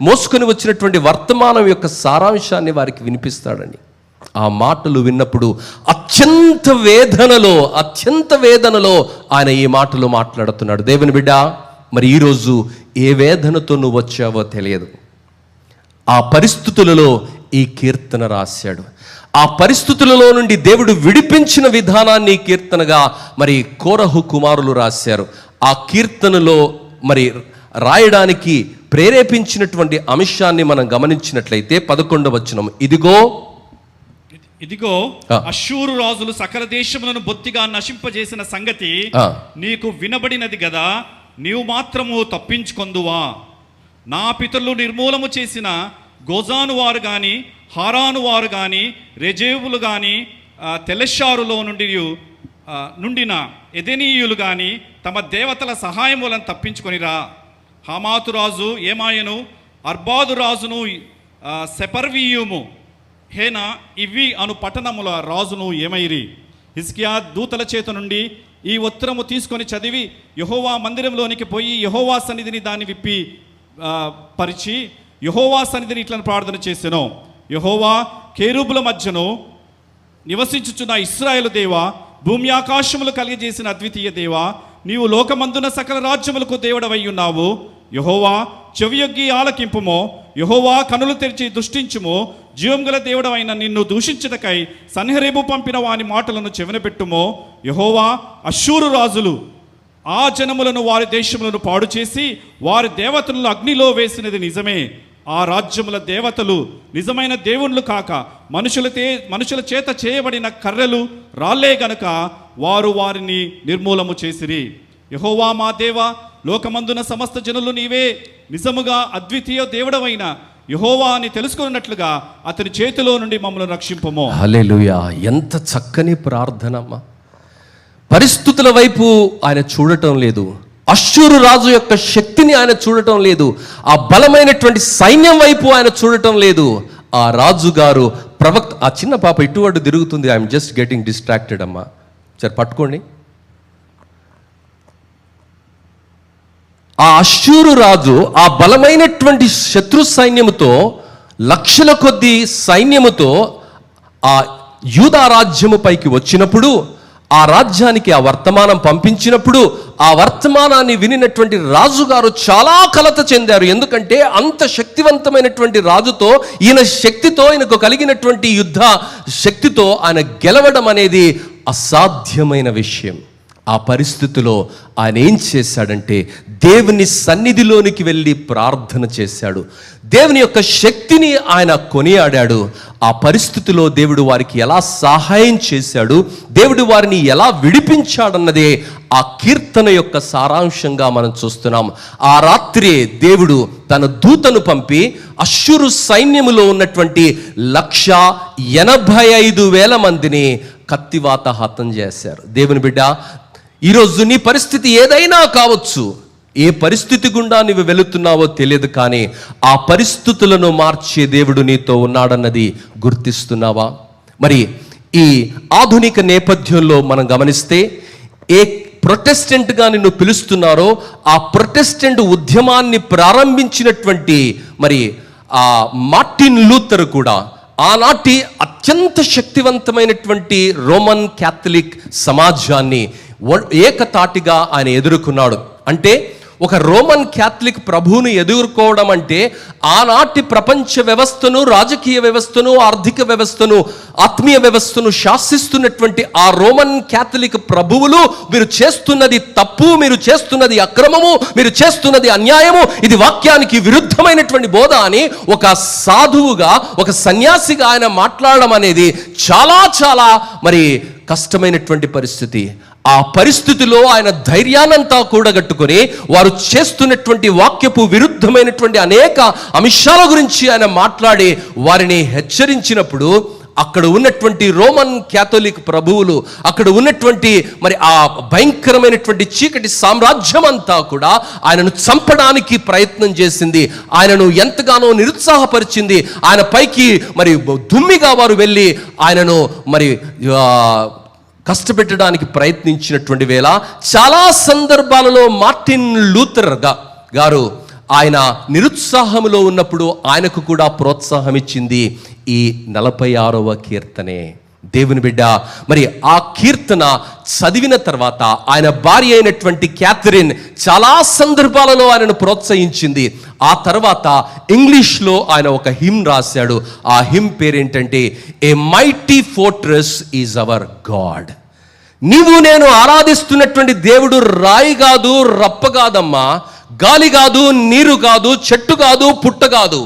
మోసుకొని వచ్చినటువంటి వర్తమానం యొక్క సారాంశాన్ని వారికి వినిపిస్తాడండి. ఆ మాటలు విన్నప్పుడు అత్యంత వేదనలో ఆయన ఈ మాటలు మాట్లాడుతున్నాడు. దేవుని బిడ్డ, మరి ఈరోజు ఏ వేదనతో నువ్వు వచ్చావో తెలియదు. ఆ పరిస్థితులలో ఈ కీర్తన రాశాడు. ఆ పరిస్థితులలో నుండి దేవుడు విడిపించిన విధానాన్ని కీర్తనగా మరి కోరహు కుమారులు రాశారు. ఆ కీర్తనలో మరి రాయడానికి ప్రేరేపించినటువంటి అంశాన్ని మనం గమనించినట్లయితే 11వ వచనం, ఇదిగో అష్షూరు రాజులు సకల దేశములను బొత్తిగా నశింపజేసిన సంగతి నీకు వినబడినది గదా, నీవు మాత్రము తప్పించుకొందువా? నా పితరులు నిర్మూలము చేసిన గోజాను వారు గాని, హారాను వారు గాని, రెజేవులు గాని, తెలెషారులో నుండిన ఎదెనీయులు గాని తమ దేవతల సహాయం వలన తప్పించుకొనిరా. హమాతు రాజు ఏమాయను, అర్బాదు రాజును, సెపర్వీయుము, హేన ఇవి అను పట్టణముల రాజును ఏమైరి. హిజ్కియా దూతల చేత నుండి ఈ ఉత్తరము తీసుకొని చదివి యెహోవా మందిరంలోనికి పోయి యెహోవా సన్నిధిని దాన్ని విప్పి పరిచి యెహోవా సన్నిధిని ఇట్లను ప్రార్థన చేసెను. యెహోవా, కేరూబుల మధ్యను నివసించుచున్న ఇశ్రాయేలు దేవా, భూమి ఆకాశములు కలిగజేసిన అద్వితీయ దేవా, నీవు లోకమందున సకల రాజ్యములకు దేవుడవై ఉన్నావు. యెహోవా, చెవియొగ్గి ఆలకింపుమో, యెహోవా కనులు తెరిచి దుష్టించుము. జీవం గల దేవుడవైన నిన్ను దూషించుటకై సన్హెరీబు పంపిన వాని మాటలను చెవినపెట్టుమో. యెహోవా, అష్షూరు రాజులు ఆ జనములను వారి దేశములను పాడు చేసి వారి దేవతలను అగ్నిలో వేసినది నిజమే. ఆ రాజ్యముల దేవతలు నిజమైన దేవుళ్ళు కాక మనుషుల చేత చేయబడిన కర్రెలు రాళ్లే గనుక వారు వారిని నిర్మూలము చేసిరి. యెహోవా మా దేవా, లోకమందున సమస్త జనులు నీవే నిజముగా అద్వితీయ దేవుడవైన యెహోవా అని తెలుసుకున్నట్లుగా అతని చేతిలో నుండి మమ్మల్ని రక్షింపము. హల్లెలూయా! ఎంత చక్కని ప్రార్థనమ్మా. పరిస్థితుల వైపు ఆయన చూడటం లేదు. అష్షూరు రాజు యొక్క శక్తిని ఆయన చూడటం లేదు. ఆ బలమైనటువంటి సైన్యం వైపు ఆయన చూడటం లేదు. ఆ రాజుగారు ప్రవక్త, ఆ చిన్న పాప ఇటువడు తిరుగుతుంది. ఐఎమ్ జస్ట్ గెటింగ్ డిస్ట్రాక్టెడ్ అమ్మా, సరే పట్టుకోండి. ఆ అష్షూరు రాజు ఆ బలమైనటువంటి శత్రు సైన్యముతో, లక్షల కొద్ది సైన్యముతో ఆ యూదా రాజ్యము పైకి వచ్చినప్పుడు, ఆ రాజ్యానికి ఆ వర్తమానం పంపించినప్పుడు, ఆ వర్తమానాన్ని వినినటువంటి రాజుగారు చాలా కలత చెందారు. ఎందుకంటే అంత శక్తివంతమైనటువంటి రాజుతో, ఈయనకు కలిగినటువంటి యుద్ధ శక్తితో ఆయన గెలవడం అనేది అసాధ్యమైన విషయం. ఆ పరిస్థితిలో ఆయన ఏం చేశాడంటే దేవుని సన్నిధిలోనికి వెళ్ళి ప్రార్థన చేశాడు. దేవుని యొక్క శక్తిని ఆయన కొనియాడాడు. ఆ పరిస్థితిలో దేవుడు వారికి ఎలా సహాయం చేశాడు, దేవుడు వారిని ఎలా విడిపించాడన్నదే ఆ కీర్తన యొక్క సారాంశంగా మనం చూస్తున్నాం. ఆ రాత్రి దేవుడు తన దూతను పంపి అష్షూరు సైన్యములో ఉన్నటువంటి 185,000 మందిని కత్తివాత హతం చేశారు. దేవుని బిడ్డ, ఈరోజు నీ పరిస్థితి ఏదైనా కావచ్చు, ఏ పరిస్థితి గుండా నువ్వు వెళుతున్నావో తెలియదు, కానీ ఆ పరిస్థితులను మార్చే దేవుడు నీతో ఉన్నాడన్నది గుర్తిస్తున్నావా? మరి ఈ ఆధునిక నేపథ్యంలో మనం గమనిస్తే, ఏ ప్రొటెస్టెంట్గా నిన్ను పిలుస్తున్నారో ఆ ప్రొటెస్టెంట్ ఉద్యమాన్ని ప్రారంభించినటువంటి మరి ఆ మార్టిన్ లూథర్ కూడా ఆనాటి అత్యంత శక్తివంతమైనటువంటి రోమన్ క్యాథలిక్ సమాజాన్ని ఏకతాటిగా ఆయన ఎదుర్కొన్నాడు. అంటే ఒక రోమన్ క్యాథలిక్ ప్రభువును ఎదుర్కోవడం అంటే ఆనాటి ప్రపంచ వ్యవస్థను, రాజకీయ వ్యవస్థను, ఆర్థిక వ్యవస్థను, ఆత్మీయ వ్యవస్థను శాసిస్తున్నటువంటి ఆ రోమన్ క్యాథలిక్ ప్రభువులు, మీరు చేస్తున్నది తప్పు, మీరు చేస్తున్నది అక్రమము, మీరు చేస్తున్నది అన్యాయము, ఇది వాక్యానికి విరుద్ధమైనటువంటి బోధ అని ఒక సాధువుగా, ఒక సన్యాసిగా ఆయన మాట్లాడడం అనేది చాలా చాలా మరి కష్టమైనటువంటి పరిస్థితి. ఆ పరిస్థితిలో ఆయన ధైర్యానంతా కూడగట్టుకొని వారు చేస్తున్నటువంటి వాక్యపు విరుద్ధమైనటువంటి అనేక అంశాల గురించి ఆయన మాట్లాడి వారిని హెచ్చరించినప్పుడు అక్కడ ఉన్నటువంటి రోమన్ క్యాథోలిక్ ప్రభువులు, అక్కడ ఉన్నటువంటి మరి ఆ భయంకరమైనటువంటి చీకటి సామ్రాజ్యం అంతా కూడా ఆయనను చంపడానికి ప్రయత్నం చేసింది, ఆయనను ఎంతగానో నిరుత్సాహపరిచింది. ఆయన పైకి మరి దుమ్మిగా వారు వెళ్ళి ఆయనను మరి కష్టపెట్టడానికి ప్రయత్నించినటువంటి వేళ చాలా సందర్భాలలో మార్టిన్ లూథర్ గారు ఆయన నిరుత్సాహంలో ఉన్నప్పుడు ఆయనకు కూడా ప్రోత్సాహం ఇచ్చింది ఈ 46వ కీర్తనే. దేవుని బిడ్డ, మరి ఆ కీర్తన చదివిన తర్వాత ఆయన భార్య అయినటువంటి క్యాథరిన్ చాలా సందర్భాలలో ఆయనను ప్రోత్సహించింది. ఆ తర్వాత ఇంగ్లీష్లో ఆయన ఒక హిమ్ రాశాడు. ఆ హిమ్ పేరేంటంటే a mighty fortress is our God. నీవు నేను ఆరాధిస్తున్నటువంటి దేవుడు రాయి కాదు, రప్ప కాదమ్మా, గాలి కాదు, నీరు కాదు, చెట్టు కాదు, పుట్ట కాదు.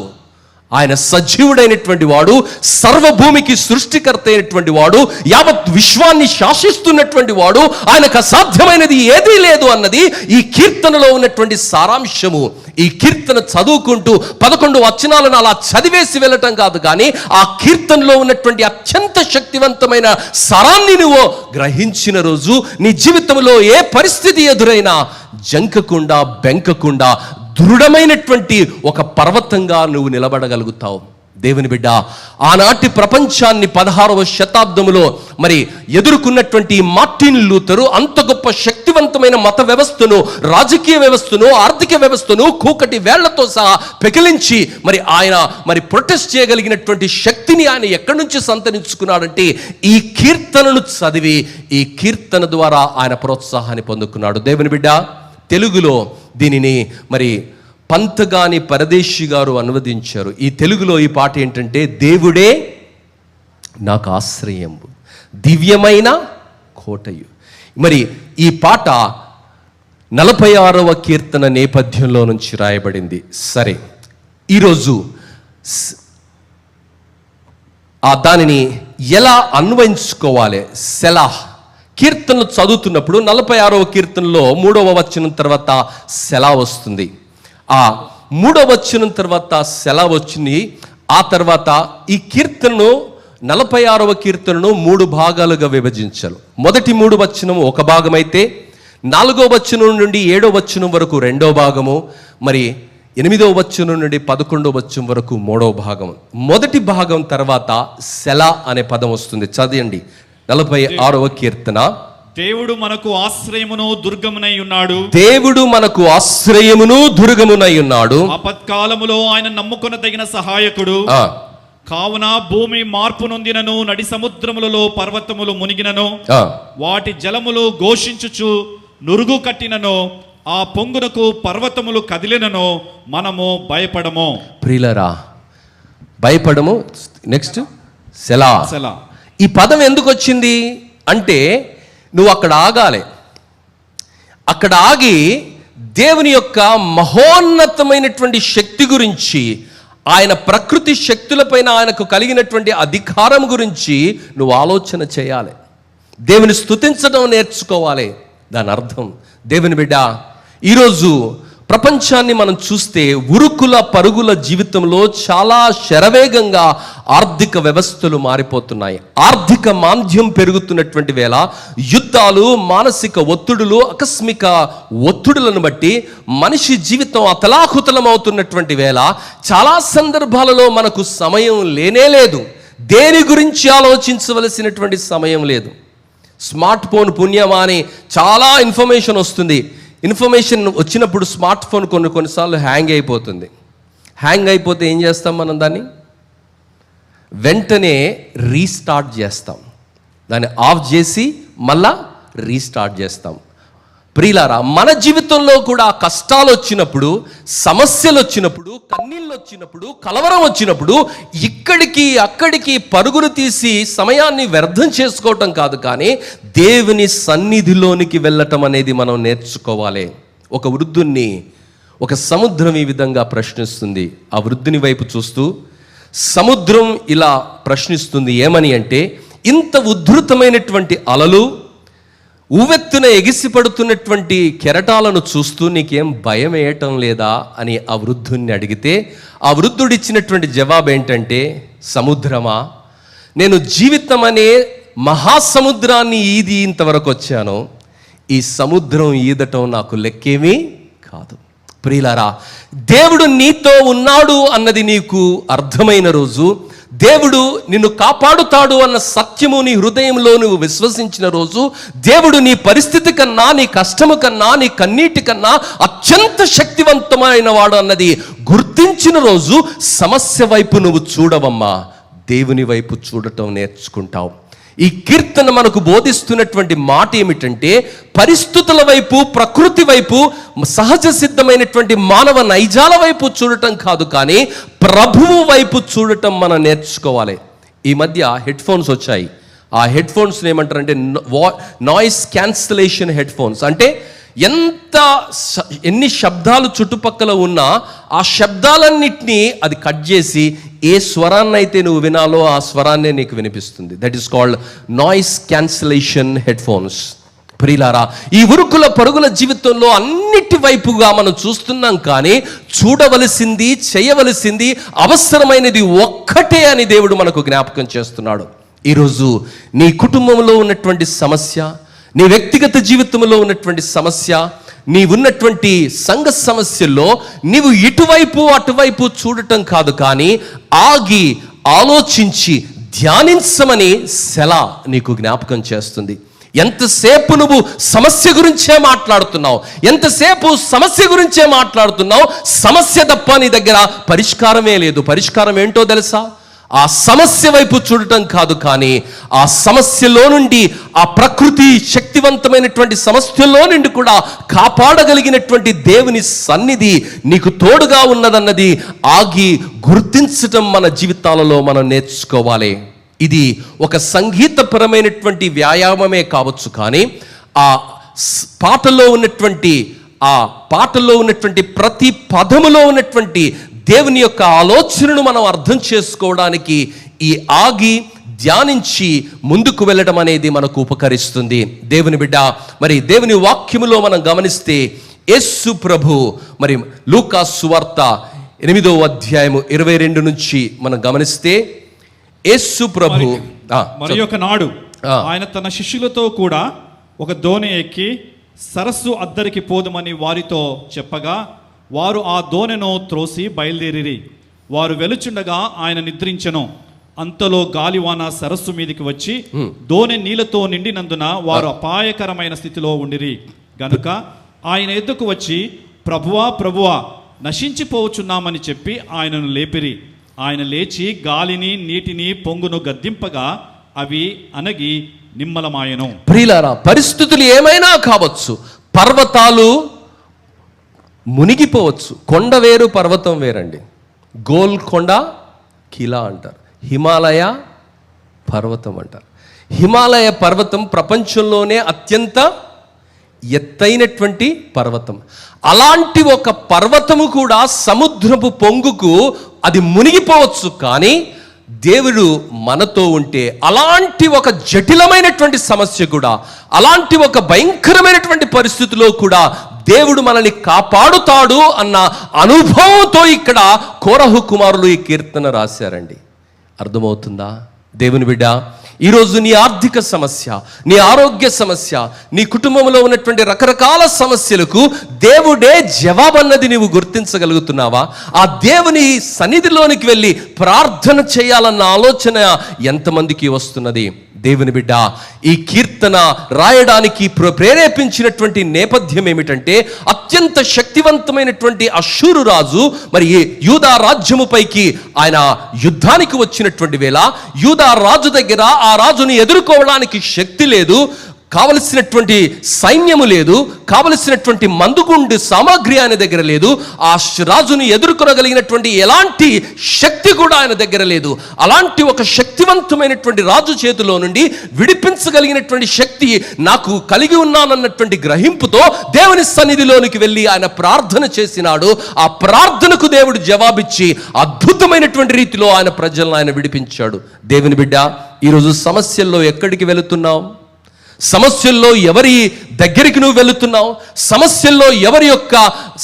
ఆయన సజీవుడైనటువంటి వాడు, సర్వభూమికి సృష్టికర్త అయినటువంటి వాడు, యావత్ విశ్వాన్ని శాసిస్తున్నటువంటి వాడు. ఆయనకు అసాధ్యమైనది ఏదీ లేదు అన్నది ఈ కీర్తనలో ఉన్నటువంటి సారాంశము. ఈ కీర్తన చదువుకుంటూ 11 వచనాలను అలా చదివేసి వెళ్ళటం కాదు, కానీ ఆ కీర్తనలో ఉన్నటువంటి అత్యంత శక్తివంతమైన సారాన్ని నువ్వు గ్రహించిన రోజు నీ జీవితంలో ఏ పరిస్థితి ఎదురైనా జంకకుండా బెంకకుండా దృఢమైనటువంటి ఒక పర్వతంగా నువ్వు నిలబడగలుగుతావు. దేవుని బిడ్డ, ఆనాటి ప్రపంచాన్ని 16వ శతాబ్దములో మరి ఎదుర్కొన్నటువంటి మార్టిన్ లూథరు అంత గొప్ప శక్తివంతమైన మత వ్యవస్థను, రాజకీయ వ్యవస్థను, ఆర్థిక వ్యవస్థను కూకటి వేళ్లతో సహా పెకిలించి మరి ఆయన మరి ప్రొటెస్ట్ చేయగలిగినటువంటి శక్తిని ఆయన ఎక్కడి నుంచి సంతరించుకున్నాడంటే ఈ కీర్తనను చదివి, ఈ కీర్తన ద్వారా ఆయన ప్రోత్సాహాన్ని పొందుకున్నాడు. దేవుని బిడ్డ, తెలుగులో దీనిని మరి పంతగాని పరదేశి గారు అనువదించారు. ఈ తెలుగులో ఈ పాట ఏంటంటే దేవుడే నాకు ఆశ్రయంబు, దివ్యమైన కోటయు. మరి ఈ పాట 46వ కీర్తన నేపథ్యంలో నుంచి రాయబడింది. సరే, ఈరోజు దానిని ఎలా అన్వయించుకోవాలి? సెలాహ్ కీర్తనలు చదువుతున్నప్పుడు 46వ కీర్తనలో 3వ వచనం తర్వాత సెలా వస్తుంది. ఆ 3వ వచనం తర్వాత సెలా వచ్చింది. ఆ తర్వాత ఈ కీర్తనను 46వ కీర్తనను 3 భాగాలుగా విభజించాలి. మొదటి 3 వచనం ఒక భాగం అయితే, 4వ వచనం నుండి 7వ వచనం వరకు 2వ భాగము, మరి 8వ వచనం నుండి 11వ వచనం వరకు 3వ భాగం. మొదటి భాగం తర్వాత సెలా అనే పదం వస్తుంది. చదవండి 46వ కీర్తన. దేవుడు మనకు ఆశ్రయమును దుర్గమునై ఉన్నాడు. దేవుడు మనకు ఆశ్రయమును దుర్గమునై ఉన్నాడు. ఆపత్కాలములో ఆయన నమ్ముకొనదగిన సహాయకుడు. కావున భూమి మార్పు నొందినను, నడి సముద్రములలో పర్వతములు మునిగినను, వాటి జలములు ఘోషించుచు నురుగు కట్టినను, ఆ పొంగునకు పర్వతములు కదిలినను మనము భయపడము. ప్రియులారా, భయపడము. నెక్స్ట్ సెలా. సెలా ఈ పదం ఎందుకు వచ్చింది అంటే, నువ్వు అక్కడ ఆగాలి. అక్కడ ఆగి దేవుని యొక్క మహోన్నతమైనటువంటి శక్తి గురించి, ఆయన ప్రకృతి శక్తులపైన ఆయనకు కలిగినటువంటి అధికారం గురించి నువ్వు ఆలోచన చేయాలి. దేవుని స్తుతించడం నేర్చుకోవాలి. దాని అర్థం, దేవుని బిడ్డ, ఈరోజు ప్రపంచాన్ని మనం చూస్తే ఉరుకుల పరుగుల జీవితంలో చాలా శరవేగంగా ఆర్థిక వ్యవస్థలు మారిపోతున్నాయి. ఆర్థిక మాంద్యం పెరుగుతున్నటువంటి వేళ యుద్ధాలు, మానసిక ఒత్తిడులు, ఆకస్మిక ఒత్తిడులను బట్టి మనిషి జీవితం అతలాకుతలం అవుతున్నటువంటి వేళ చాలా సందర్భాలలో మనకు సమయం లేనే లేదు. దేని గురించి ఆలోచించవలసినటువంటి సమయం లేదు. స్మార్ట్ ఫోన్ పుణ్యమా అని చాలా ఇన్ఫర్మేషన్ వస్తుంది. ఇన్ఫర్మేషన్ వచ్చినప్పుడు స్మార్ట్ ఫోన్ కొన్నిసార్లు హ్యాంగ్ అయిపోతుంది. హ్యాంగ్ అయిపోతే ఏం చేస్తాం మనం? దాన్ని వెంటనే రీస్టార్ట్ చేస్తాం. దాన్ని ఆఫ్ చేసి మళ్ళా రీస్టార్ట్ చేస్తాం. ప్రియులారా, మన జీవితంలో కూడా కష్టాలు వచ్చినప్పుడు, సమస్యలు వచ్చినప్పుడు, కన్నీళ్ళు వచ్చినప్పుడు, కలవరం వచ్చినప్పుడు ఇక్కడికి అక్కడికి పరుగులు తీసి సమయాన్ని వ్యర్థం చేసుకోవటం కాదు, కానీ దేవుని సన్నిధిలోనికి వెళ్ళటం అనేది మనం నేర్చుకోవాలి. ఒక వృద్ధుణ్ణి ఒక సముద్రం ఈ విధంగా ప్రశ్నిస్తుంది. ఆ వృద్ధుని వైపు చూస్తూ సముద్రం ఇలా ప్రశ్నిస్తుంది. ఏమని అంటే, ఇంత ఉద్ధృతమైనటువంటి అలలు, ఉవ్వెత్తున ఎగిసిపడుతున్నటువంటి కెరటాలను చూస్తూ నీకేం భయం వేయటం లేదా అని ఆ వృద్ధుణ్ణి అడిగితే, ఆ వృద్ధుడిచ్చినటువంటి జవాబు ఏంటంటే, సముద్రమా, నేను జీవితం అనే మహాసముద్రాన్ని ఈది ఇంతవరకు వచ్చాను, ఈ సముద్రం ఈదటం నాకు లెక్కేమీ కాదు. ప్రియులారా, దేవుడు నీతో ఉన్నాడు అన్నది నీకు అర్థమైన రోజు, దేవుడు నిన్ను కాపాడుతాడు అన్న సత్యము నీ హృదయంలో నువ్వు విశ్వసించిన రోజు, దేవుడు నీ పరిస్థితి కన్నా, నీ కష్టము కన్నా, నీ కన్నీటి కన్నా అత్యంత శక్తివంతమైన వాడు అన్నది గుర్తించిన రోజు సమస్య వైపు నువ్వు చూడవమ్మా, దేవుని వైపు చూడటం నేర్చుకుంటావు. ఈ కీర్తన మనకు బోధిస్తున్నటువంటి మాట ఏమిటంటే, పరిస్థితుల వైపు, ప్రకృతి వైపు, సహజ సిద్ధమైనటువంటి మానవ నైజాల వైపు చూడటం కాదు, కానీ ప్రభువు వైపు చూడటం మనం నేర్చుకోవాలి. ఈ మధ్య హెడ్ ఫోన్స్ వచ్చాయి. ఆ హెడ్ ఫోన్స్ ఏమంటారంటే నాయిస్ క్యాన్సిలేషన్ హెడ్ ఫోన్స్. అంటే ఎన్ని శబ్దాలు చుట్టుపక్కల ఉన్నా ఆ శబ్దాలన్నిటినీ అది కట్ చేసి ఏ స్వరాన్ని అయితే నువ్వు వినాలో ఆ స్వరాన్నే నీకు వినిపిస్తుంది. That is called noise cancellation head phones. ప్రియులారా, ఈ ఉరుకుల పరుగుల జీవితంలో అన్నిటి వైపుగా మనం చూస్తున్నాం, కానీ చూడవలసింది, చేయవలసింది, అవసరమైనది ఒక్కటే అని దేవుడు మనకు జ్ఞాపకం చేస్తున్నాడు. ఈరోజు నీ కుటుంబంలో ఉన్నటువంటి సమస్య, నీ వ్యక్తిగత జీవితంలో ఉన్నటువంటి సమస్య, నీవున్నటువంటి సంఘ సమస్యల్లో నీవు ఇటువైపు అటువైపు చూడటం కాదు, కానీ ఆగి ఆలోచించి ధ్యానించమని సెలా నీకు జ్ఞాపకం చేస్తుంది. ఎంతసేపు నువ్వు సమస్య గురించే మాట్లాడుతున్నావు, ఎంతసేపు సమస్య గురించే మాట్లాడుతున్నావు, సమస్య తప్ప నీ దగ్గర పరిష్కారమే లేదు. పరిష్కారం ఏంటో తెలుసా? ఆ సమస్య వైపు చూడటం కాదు, కానీ ఆ సమస్యలో నుండి, ఆ ప్రకృతి శక్తివంతమైనటువంటి సమస్యలో నుండి కూడా కాపాడగలిగినటువంటి దేవుని సన్నిధి నీకు తోడుగా ఉన్నదన్నది ఆగి గుర్తించటం మన జీవితాలలో మనం నేర్చుకోవాలి. ఇది ఒక సంగీతపరమైనటువంటి వ్యాయామమే కావచ్చు, కానీ ఆ పాటలో ఉన్నటువంటి ప్రతి పదములో ఉన్నటువంటి దేవుని యొక్క ఆలోచనను మనం అర్థం చేసుకోవడానికి ఈ ఆగి ధ్యానించి ముందుకు వెళ్ళడం అనేది మనకు ఉపకరిస్తుంది. దేవుని బిడ్డ, మరి దేవుని వాక్యములో మనం గమనిస్తే యేసు ప్రభు మరి లూకా సువార్త 8వ అధ్యాయము 22 నుంచి మనం గమనిస్తే యేసు ప్రభు మరి ఒక నాడు ఆయన తన శిష్యులతో కూడా ఒక దోణి ఎక్కి సరస్సు అద్దరికి పోదుమని వారితో చెప్పగా వారు ఆ దోణెను త్రోసి బయలుదేరిరి. వారు వెలుచుండగా ఆయన నిద్రించెను. అంతలో గాలివాన సరస్సు మీదికి వచ్చి దోణె నీళ్లతో నిండినందున వారు అపాయకరమైన స్థితిలో ఉండిరి గనుక ఆయన ఎద్దుకు వచ్చి, ప్రభువా ప్రభువా, నశించిపోవచ్చున్నామని చెప్పి ఆయనను లేపిరి. ఆయన లేచి గాలిని నీటిని పొంగును గద్దింపగా అవి అనగి నిమ్మలమాయను. ప్రియులారా, పరిస్థితులు ఏమైనా కావచ్చు, పర్వతాలు మునిగిపోవచ్చు. కొండ వేరు, పర్వతం వేరండి. గోల్కొండ కిలా అంటారు, హిమాలయ పర్వతం అంటారు. హిమాలయ పర్వతం ప్రపంచంలోనే అత్యంత ఎత్తైనటువంటి పర్వతం. అలాంటి ఒక పర్వతము కూడా సముద్రపు పొంగుకు అది మునిగిపోవచ్చు, కానీ దేవుడు మనతో ఉంటే అలాంటి ఒక జటిలమైనటువంటి సమస్య కూడా, అలాంటి ఒక భయంకరమైనటువంటి పరిస్థితిలో కూడా దేవుడు మనల్ని కాపాడుతాడు అన్న అనుభవంతో ఇక్కడ కోరహు కుమారులు ఈ కీర్తన రాశారండి. అర్థమవుతుందా దేవుని బిడ్డ? ఈరోజు నీ ఆర్థిక సమస్య, నీ ఆరోగ్య సమస్య, నీ కుటుంబంలో ఉన్నటువంటి రకరకాల సమస్యలకు దేవుడే జవాబన్నది నీవు గుర్తించగలుగుతున్నావా? ఆ దేవుని సన్నిధిలోనికి వెళ్ళి ప్రార్థన చేయాలన్న ఆలోచన ఎంతమందికి వస్తున్నది? దేవుని బిడ్డ, ఈ కీర్తన రాయడానికి ప్రేరేపించినటువంటి నేపథ్యం ఏమిటంటే, అత్యంత శక్తివంతమైనటువంటి అష్షూరు రాజు మరి యూదా రాజ్యముపైకి ఆయన యుద్ధానికి వచ్చినటువంటి వేళ, యూదా రాజు దగ్గర ఆ రాజుని ఎదుర్కోవడానికి శక్తి లేదు, కావలసినటువంటి సైన్యము లేదు, కావలసినటువంటి మందుగుండు సామాగ్రి ఆయన దగ్గర లేదు, ఆ రాజుని ఎదుర్కొనగలిగినటువంటి ఎలాంటి శక్తి కూడా ఆయన దగ్గర లేదు. అలాంటి ఒక శక్తివంతమైనటువంటి రాజు చేతిలో నుండి విడిపించగలిగినటువంటి శక్తి నాకు కలిగి ఉన్నానన్నటువంటి గ్రహింపుతో దేవుని సన్నిధిలోనికి వెళ్ళి ఆయన ప్రార్థన చేసినాడు. ఆ ప్రార్థనకు దేవుడు జవాబిచ్చి అద్భుతమైనటువంటి రీతిలో ఆయన ప్రజలను ఆయన విడిపించాడు. దేవుని బిడ్డ, ఈరోజు సమస్యల్లో ఎక్కడికి వెళుతున్నావు? సమస్యల్లో ఎవరి దగ్గరికి నువ్వు వెళుతున్నావు? సమస్యల్లో ఎవరి యొక్క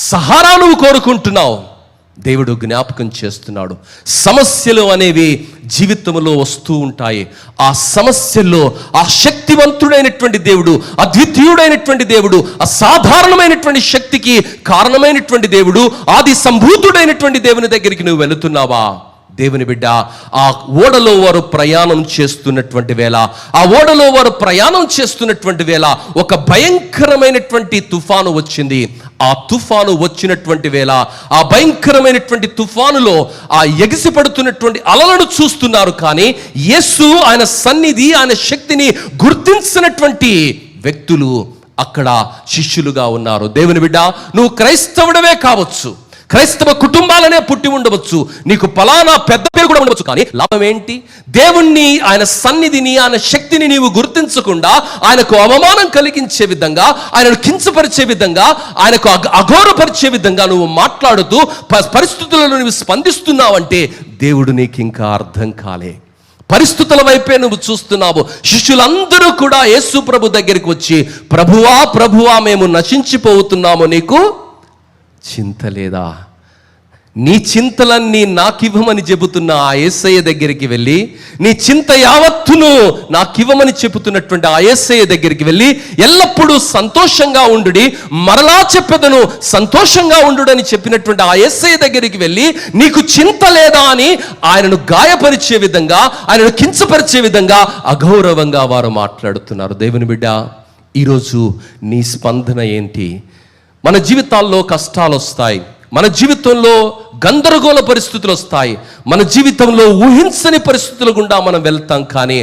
సహారా నువ్వు కోరుకుంటున్నావు? దేవుడు జ్ఞాపకం చేస్తున్నాడు. సమస్యలు అనేవి జీవితంలో వస్తూ ఉంటాయి. ఆ సమస్యల్లో ఆ శక్తివంతుడైనటువంటి దేవుడు, అద్వితీయుడైనటువంటి దేవుడు, అసాధారణమైనటువంటి శక్తికి కారణమైనటువంటి దేవుడు, ఆది సంభూతుడైనటువంటి దేవుని దగ్గరికి నువ్వు వెళుతున్నావా? దేవుని బిడ్డ, ఆ ఓడలో వారు ప్రయాణం చేస్తున్నటువంటి వేళ, ఒక భయంకరమైనటువంటి తుఫాను వచ్చింది. ఆ తుఫాను వచ్చినటువంటి వేళ, ఆ భయంకరమైనటువంటి తుఫానులో ఆ ఎగిసిపడుతున్నటువంటి అలలను చూస్తున్నారు. కానీ యేసు, ఆయన సన్నిధి, ఆయన శక్తిని గుర్తించినటువంటి వ్యక్తులు అక్కడ శిష్యులుగా ఉన్నారు. దేవుని బిడ్డ, నువ్వు క్రైస్తవుడవే కావచ్చు, క్రైస్తవ కుటుంబాలనే పుట్టి ఉండవచ్చు, నీకు ఫలానా పెద్ద పేరు కూడా ఉండవచ్చు, కానీ లాభం ఏంటి? దేవుణ్ణి, ఆయన సన్నిధిని, ఆయన శక్తిని నీవు గుర్తించకుండా ఆయనకు అవమానం కలిగించే విధంగా, ఆయనను కించపరిచే విధంగా, ఆయనకు అఘోరపరిచే విధంగా నువ్వు మాట్లాడుతూ పరిస్థితులను నువ్వు స్పందిస్తున్నావంటే దేవుడు నీకు ఇంకా అర్థం కాలే. పరిస్థితుల వైపే నువ్వు చూస్తున్నావు. శిష్యులందరూ కూడా యేసు ప్రభు దగ్గరికి వచ్చి, ప్రభువా ప్రభువా, మేము నశించిపోతున్నాము, నీకు చింత లేదా? నీ చింతలన్నీ నాకివ్వమని చెబుతున్న ఆ యేసయ్య దగ్గరికి వెళ్ళి, నీ చింత యావత్తును నాకివ్వమని చెబుతున్నటువంటి ఆ యేసయ్య దగ్గరికి వెళ్ళి, ఎల్లప్పుడూ సంతోషంగా ఉండుడి, మరలా చెప్పెదను సంతోషంగా ఉండుడని చెప్పినటువంటి ఆ యేసయ్య దగ్గరికి వెళ్ళి, నీకు చింత లేదా అని ఆయనను గాయపరిచే విధంగా, ఆయనను కించపరిచే విధంగా అగౌరవంగా వారు మాట్లాడుతున్నారు. దేవుని బిడ్డ, ఈరోజు నీ స్పందన ఏంటి? మన జీవితాల్లో కష్టాలు వస్తాయి, మన జీవితంలో గందరగోళ పరిస్థితులు వస్తాయి, మన జీవితంలో ఊహించని పరిస్థితుల గుండా మనం వెళ్తాం. కానీ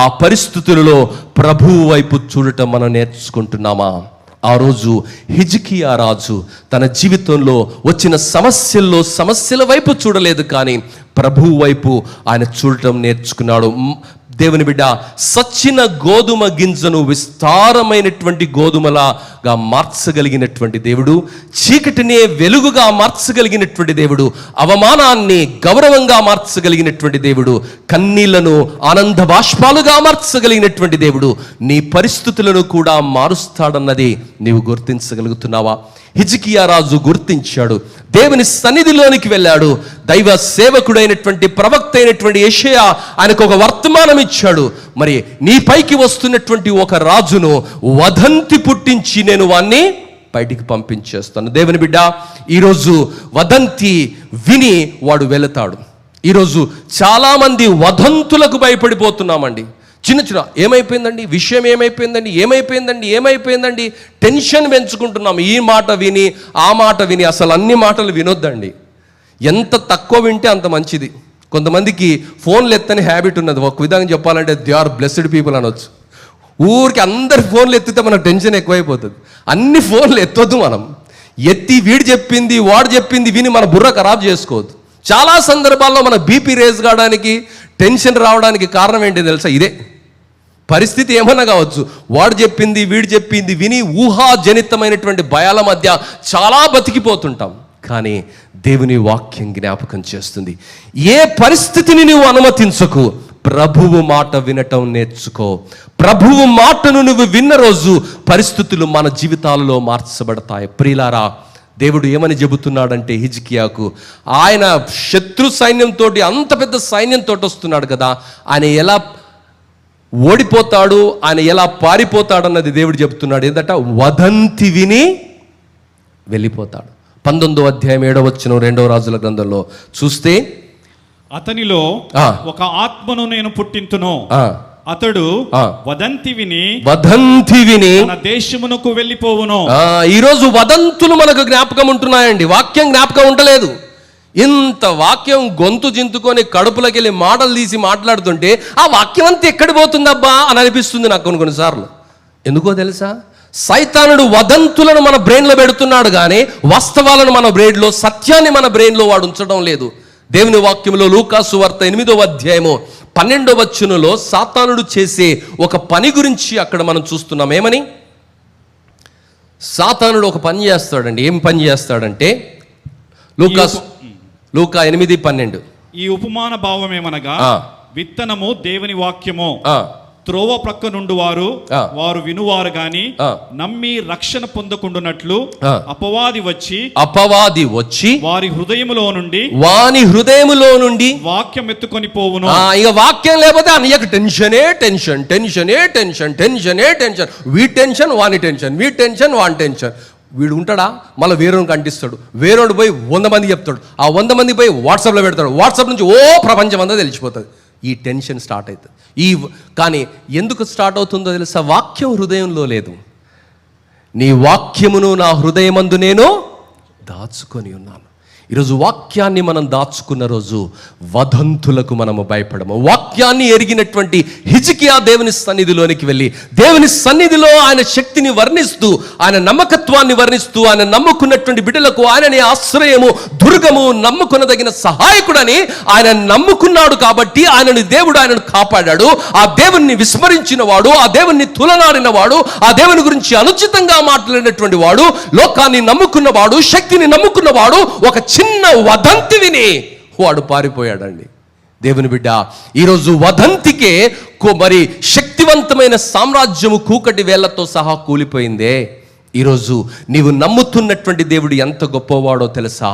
ఆ పరిస్థితులలో ప్రభువు వైపు చూడటం మనం నేర్చుకుంటున్నామా? ఆ రోజు హిజ్కియా రాజు తన జీవితంలో వచ్చిన సమస్యల వైపు చూడలేదు, కానీ ప్రభువు వైపు ఆయన చూడటం నేర్చుకున్నాడు. దేవుని బిడ్డ, సచ్చిన గోధుమ గింజను విస్తారమైనటువంటి గోధుమలాగా మార్చగలిగినటువంటి దేవుడు, చీకటినే వెలుగుగా మార్చగలిగినటువంటి దేవుడు, అవమానాన్ని గౌరవంగా మార్చగలిగినటువంటి దేవుడు, కన్నీళ్లను ఆనంద బాష్పాలుగా మార్చగలిగినటువంటి దేవుడు నీ పరిస్థితులను కూడా మారుస్తాడన్నది నీవు గుర్తించగలుగుతున్నావా? హిజ్కియా రాజు గుర్తించాడు, దేవుని సన్నిధిలోనికి వెళ్ళాడు. దైవ సేవకుడైనటువంటి ప్రవక్త అయినటువంటి యెషయా ఆయనకు ఒక వర్తమానం ఇచ్చాడు. మరి నీ పైకి వస్తున్నటువంటి ఒక రాజును వదంతి పుట్టించి నేను వాణ్ణి బయటికి పంపించేస్తాను. దేవుని బిడ్డ, ఈరోజు వదంతి విని వాడు వెళతాడు. ఈరోజు చాలామంది వదంతులకు భయపడిపోతున్నామండి. చిన్న ఏమైపోయిందండి, విషయం ఏమైపోయిందండి, టెన్షన్ పెంచుకుంటున్నాం. ఈ మాట విని ఆ మాట విని అసలు అన్ని మాటలు వినొద్దండి. ఎంత తక్కువ వింటే అంత మంచిది. కొంతమందికి ఫోన్లు ఎత్తని హ్యాబిట్ ఉన్నది. ఒక విధంగా చెప్పాలంటే దే ఆర్ బ్లెస్డ్ పీపుల్ అనొచ్చు. ఊరికి అందరి ఫోన్లు ఎత్తితే మనకు టెన్షన్ ఎక్కువైపోతుంది. అన్ని ఫోన్లు ఎత్తొద్దు. మనం ఎత్తి వీడు చెప్పింది వాడు చెప్పింది విని మన బుర్ర ఖరాబ్ చేసుకోవద్దు. చాలా సందర్భాల్లో మన బీపీ రేజ్ కావడానికి, టెన్షన్ రావడానికి కారణం ఏంటి తెలుసా? ఇదే పరిస్థితి. ఏమన్నా కావచ్చు, వాడు చెప్పింది వీడు చెప్పింది విని ఊహాజనితమైనటువంటి భయాల మధ్య చాలా బతికిపోతుంటాం. కానీ దేవుని వాక్యం జ్ఞాపకం చేస్తుంది, ఏ పరిస్థితిని నువ్వు అనుమతించకు, ప్రభువు మాట వినటం నేర్చుకో. ప్రభువు మాటను నువ్వు విన్న రోజు పరిస్థితులు మన జీవితాలలో మార్చబడతాయి. ప్రియులారా, దేవుడు ఏమని చెబుతున్నాడంటే హిజ్కియాకు, ఆయన శత్రు సైన్యంతో, అంత పెద్ద సైన్యంతో వస్తున్నాడు కదా, ఆయన ఎలా ఓడిపోతాడు, ఆయన ఎలా పారిపోతాడు అన్నది దేవుడు చెబుతున్నాడు. ఏంటంట, వదంతి విని వెళ్ళిపోతాడు. 19వ అధ్యాయం 7వ వచనం 2వ రాజుల గ్రంథంలో చూస్తే, అతనిలో ఒక ఆత్మను నేను పుట్టింతును, అతడు వదంతి విని తన దేశమునకు వెళ్ళిపోవును. ఈరోజు వదంతులు మనకు జ్ఞాపకం ఉంటున్నాయండి, వాక్యం జ్ఞాపకం ఉండలేదు. ఇంత వాక్యం గొంతు చింతుకొని కడుపులోకి వెళ్ళి మాటలు తీసి మాట్లాడుతుంటే ఆ వాక్యం అంతా ఎక్కడి పోతుందబ్బా అని అనిపిస్తుంది నాకు కొన్నిసార్లు. ఎందుకో తెలుసా? సైతానుడు వదంతులను మన బ్రెయిన్లో పెడుతున్నాడు, కానీ వాస్తవాలను మన బ్రెయిన్లో, సత్యాన్ని మన బ్రెయిన్లో వాడు ఉంచడం లేదు. దేవుని వాక్యంలో లూకాసు వార్త 8వ అధ్యాయము 12వ వచనంలో సాతానుడు చేసే ఒక పని గురించి అక్కడ మనం చూస్తున్నాం. ఏమని? సాతానుడు ఒక పని చేస్తాడండి. ఏం పని చేస్తాడంటే, లూకా 8:12, ఈ ఉపమాన భావం ఏమనగా, విత్తనము దేవుని వాక్యము, త్రోవ ప్రక్క నుండి వారు ఆ. వారు వినువారు గాని ఆ. నమ్మి రక్షణ పొందకుండునట్లు ఆ. అపవాది వచ్చి వారి హృదయములో నుండి వాక్యం ఎత్తుకొని పోవును. ఇక వాక్యం లేకపోతే అన్నయ్యకు టెన్షన్. వీ టెన్షన్ వాని టెన్షన్. వీడు ఉంటాడా, మళ్ళీ వేరొనికి అంటిస్తాడు. వేరొడు పోయి 100 మంది చెప్తాడు. ఆ 100 మంది పోయి వాట్సాప్లో పెడతాడు. వాట్సాప్ నుంచి ప్రపంచం అంతా తెలిసిపోతుంది. ఈ టెన్షన్ స్టార్ట్ అవుతుంది. కానీ ఎందుకు స్టార్ట్ అవుతుందో తెలుసా? వాక్యం హృదయంలో లేదు. నీ వాక్యమును నా హృదయమందు నేను దాచుకొని ఉన్నాను. ఈరోజు వాక్యాన్ని మనం దాచుకున్న రోజు వదంతులకు మనము భయపడము. వాక్యాన్ని ఎరిగినటువంటి హిజ్కియా దేవుని సన్నిధిలోనికి వెళ్ళి దేవుని సన్నిధిలో ఆయన శక్తిని వర్ణిస్తూ, ఆయన నమ్మకత్వాన్ని వర్ణిస్తూ, ఆయన నమ్ముకున్నటువంటి బిడ్డలకు ఆయనని ఆశ్రయము, దుర్గము, నమ్ముకునదగిన సహాయకుడని ఆయన నమ్ముకున్నాడు. కాబట్టి ఆయనను కాపాడాడు. ఆ దేవుణ్ణి విస్మరించిన వాడు, ఆ దేవుణ్ణి తులనాడిన వాడు, ఆ దేవుని గురించి అనుచితంగా మాట్లాడినటువంటి వాడు, లోకాన్ని నమ్ముకున్నవాడు, శక్తిని నమ్ముకున్నవాడు ఒక చిన్న వదంతి విని వాడు పారిపోయాడండి. దేవుని బిడ్డ, ఈరోజు వదంతికే మరి శక్తివంతమైన సామ్రాజ్యము కూకటి వేళ్లతో సహా కూలిపోయిందే. ఈరోజు నీవు నమ్ముతున్నటువంటి దేవుడు ఎంత గొప్పవాడో తెలుసా?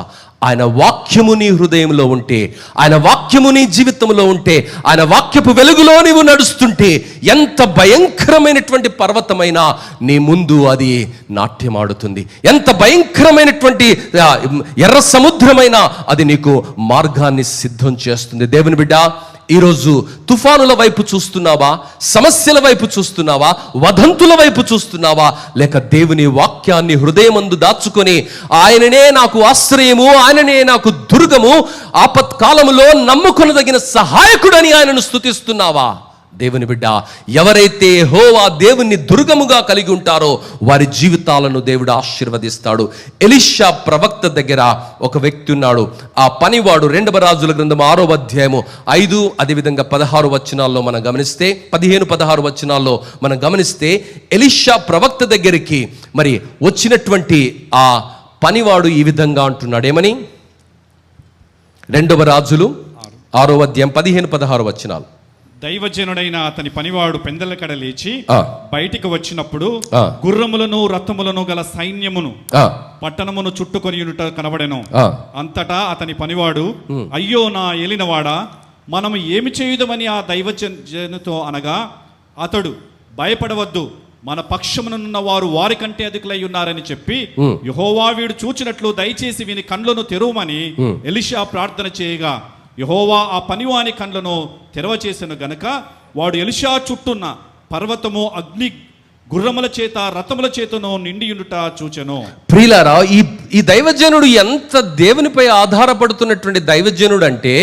ఆయన వాక్యము నీ హృదయంలో ఉంటే, ఆయన వాక్యము నీ జీవితంలో ఉంటే, ఆయన వాక్యపు వెలుగులో నీవు నడుస్తుంటే, ఎంత భయంకరమైనటువంటి పర్వతమైనా నీ ముందు అది నాట్యమాడుతుంది. ఎంత భయంకరమైనటువంటి ఎర్ర సముద్రమైనా అది నీకు మార్గాన్ని సిద్ధం చేస్తుంది. దేవుని బిడ్డ, ఈరోజు తుఫానుల వైపు చూస్తున్నావా? సమస్యల వైపు చూస్తున్నావా? వదంతుల వైపు చూస్తున్నావా? లేక దేవుని వాక్యాన్ని హృదయమందు దాచుకొని ఆయననే నాకు ఆశ్రయము, ఆయననే నాకు దుర్గము, ఆపత్కాలములో నమ్ముకొనదగిన సహాయకుడని ఆయనను స్తుతిస్తున్నావా? దేవుని బిడ్డ, ఎవరైతే యెహోవా దేవుని దుర్గముగా కలిగి ఉంటారో వారి జీవితాలను దేవుడు ఆశీర్వదిస్తాడు. ఎలీషా ప్రవక్త దగ్గర ఒక వ్యక్తి ఉన్నాడు. ఆ పనివాడు 2వ రాజుల గ్రంథం 6వ అధ్యాయము 5 అదేవిధంగా 16 వచనాల్లో మనం గమనిస్తే, 15-16 వచనాల్లో మనం గమనిస్తే, ఎలీషా ప్రవక్త దగ్గరికి మరి వచ్చినటువంటి ఆ పనివాడు ఈ విధంగా అంటున్నాడు. ఏమని? 2వ రాజులు 6వ అధ్యాయం 15-16 వచనాలు. దైవజనుడైన అతని పనివాడు పెందల కడ లేచి బయటికి వచ్చినప్పుడు గుర్రములను రథములను గల సైన్యమును పట్టణమును చుట్టుకొని కనబడెను. అంతటా అతని పనివాడు, అయ్యో నా ఏలినవాడా, మనము ఏమి చేయుదమని ఆ దైవజనుతో అనగా, అతడు, భయపడవద్దు, మన పక్షమునున్న వారు వారి కంటే అధికులై ఉన్నారని చెప్పి, యెహోవా వీడు చూచినట్లు దయచేసి వీని కండ్లను తెరువమని ఎలీషా ప్రార్థన చేయగా, యెహోవా ఆ పనివాని కండ్లను తెరవచేసెను గనక వాడు ఎలీషా చుట్టూన్న పర్వతము అగ్ని గుర్రముల చేత రథముల చేతను నిండియుండుట చూచెను. ప్రియులారా, ఈ దైవజనుడు ఎంత దేవునిపై ఆధారపడుతున్నటువంటి దైవజనుడు అంటే,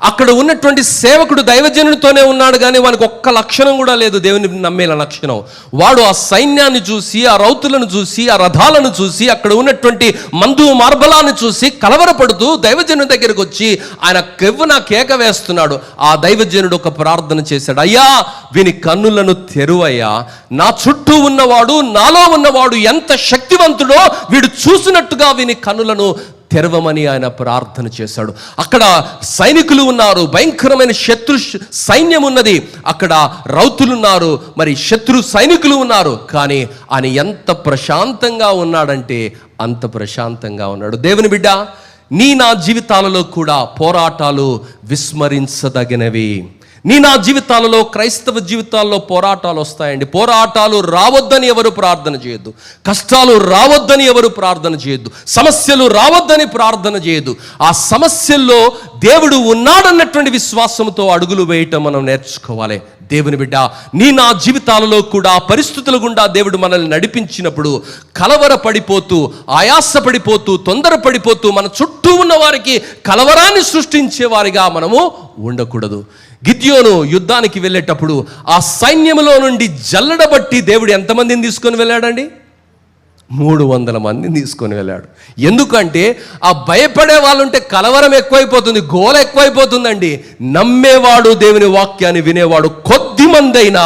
అక్కడ ఉన్నటువంటి సేవకుడు దైవజనుడితోనే ఉన్నాడు, కానీ వానికి ఒక్క లక్షణం కూడా లేదు దేవుని నమ్మేల లక్షణం. వాడు ఆ సైన్యాన్ని చూసి, ఆ రౌతులను చూసి, ఆ రథాలను చూసి, అక్కడ ఉన్నటువంటి మందు మార్బలాన్ని చూసి కలవరపడుతూ దైవజనుడి దగ్గరికి వచ్చి ఆయన కెవ్వున కేక వేస్తున్నాడు. ఆ దైవజనుడు ఒక ప్రార్థన చేశాడు, అయ్యా వీని కన్నులను తెరువయ్యా, నా చుట్టూ ఉన్నవాడు, నాలో ఉన్నవాడు ఎంత శక్తివంతుడో వీడు చూసినట్టుగా వీని కన్నులను తెరవమని ఆయన ప్రార్థన చేశాడు. అక్కడ సైనికులు ఉన్నారు, భయంకరమైన శత్రు సైన్యం ఉన్నది, అక్కడ రౌతులున్నారు, మరి శత్రు సైనికులు ఉన్నారు. కానీ ఆయన ఎంత ప్రశాంతంగా ఉన్నాడంటే అంత ప్రశాంతంగా ఉన్నాడు. దేవుని బిడ్డ, నా జీవితాలలో కూడా పోరాటాలు విస్మరించదగినవి. నా జీవితాలలో, క్రైస్తవ జీవితాల్లో పోరాటాలు వస్తాయండి. పోరాటాలు రావద్దని ఎవరు ప్రార్థన చేయొద్దు, కష్టాలు రావద్దని ఎవరు ప్రార్థన చేయొద్దు, సమస్యలు రావద్దని ప్రార్థన చేయొద్దు. ఆ సమస్యల్లో దేవుడు ఉన్నాడన్నటువంటి విశ్వాసంతో అడుగులు వేయటం మనం నేర్చుకోవాలి. దేవుని బిడ్డ, నా జీవితాలలో కూడా పరిస్థితుల గుండా దేవుడు మనల్ని నడిపించినప్పుడు కలవరపడిపోతూ, ఆయాసపడిపోతూ, తొందరపడిపోతూ మన చుట్టూ ఉన్న వారికి కలవరాన్ని సృష్టించే వారిగా మనము ఉండకూడదు. గిద్యోను యుద్ధానికి వెళ్ళేటప్పుడు ఆ సైన్యములో నుండి జల్లడబట్టి దేవుడు ఎంతమందిని తీసుకొని వెళ్ళాడండి? 300 మందిని తీసుకొని వెళ్ళాడు. ఎందుకంటే ఆ భయపడే వాళ్ళు ఉంటే కలవరం ఎక్కువైపోతుంది, గోల ఎక్కువైపోతుందండి. నమ్మేవాడు, దేవుని వాక్యాన్ని వినేవాడు కొద్ది కొద్ది మందైనా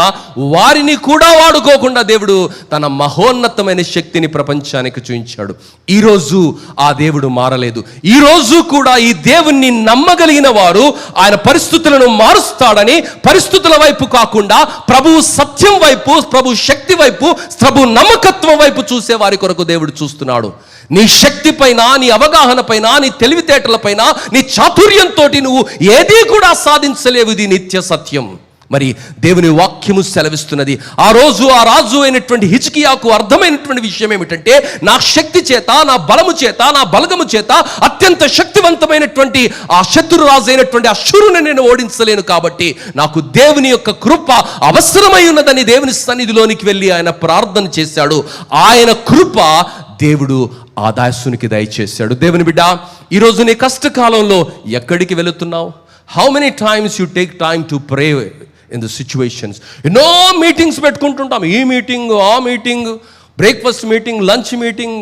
వారిని కూడా వాడుకోకుండా దేవుడు తన మహోన్నతమైన శక్తిని ప్రపంచానికి చూపించాడు. ఈరోజు ఆ దేవుడు మారలేదు. ఈరోజు కూడా ఈ దేవుణ్ణి నమ్మగలిగిన వారు ఆయన పరిస్థితులను మారుస్తాడని పరిస్థితుల వైపు కాకుండా ప్రభువు సత్యం వైపు, ప్రభు శక్తి వైపు, ప్రభు నమ్మకత్వం వైపు చూసే వారి కొరకు దేవుడు చూస్తున్నాడు. నీ శక్తి పైన, నీ అవగాహన పైన, నీ తెలివితేటల పైన, నీ చాతుర్యంతో నువ్వు ఏదీ కూడా సాధించలేవు. ఇది నిత్య సత్యం. మరి దేవుని వాక్యము సెలవిస్తున్నది. ఆ రోజు ఆ రాజు అయినటువంటి హిజ్కియాకు అర్థమైనటువంటి విషయం ఏమిటంటే, నా శక్తి చేత, నా బలము చేత, నా బలగము చేత అత్యంత శక్తివంతమైనటువంటి ఆ శత్రు రాజు అయినటువంటి అష్షూరుని నేను ఓడించలేను. కాబట్టి నాకు దేవుని యొక్క కృప అవసరమై ఉన్నదని దేవుని సన్నిధిలోనికి వెళ్ళి ఆయన ప్రార్థన చేశాడు. ఆయన కృప దేవుడు ఆ దాసునికి దయచేశాడు. దేవుని బిడ్డ, ఈరోజు నీ కష్టకాలంలో ఎక్కడికి వెళుతున్నావు? How many times you take time to pray in the situations? ఎన్నో మీటింగ్స్ పెట్టుకుంటుంటాం. ఈ మీటింగ్, ఆ meeting, breakfast meeting, lunch meeting,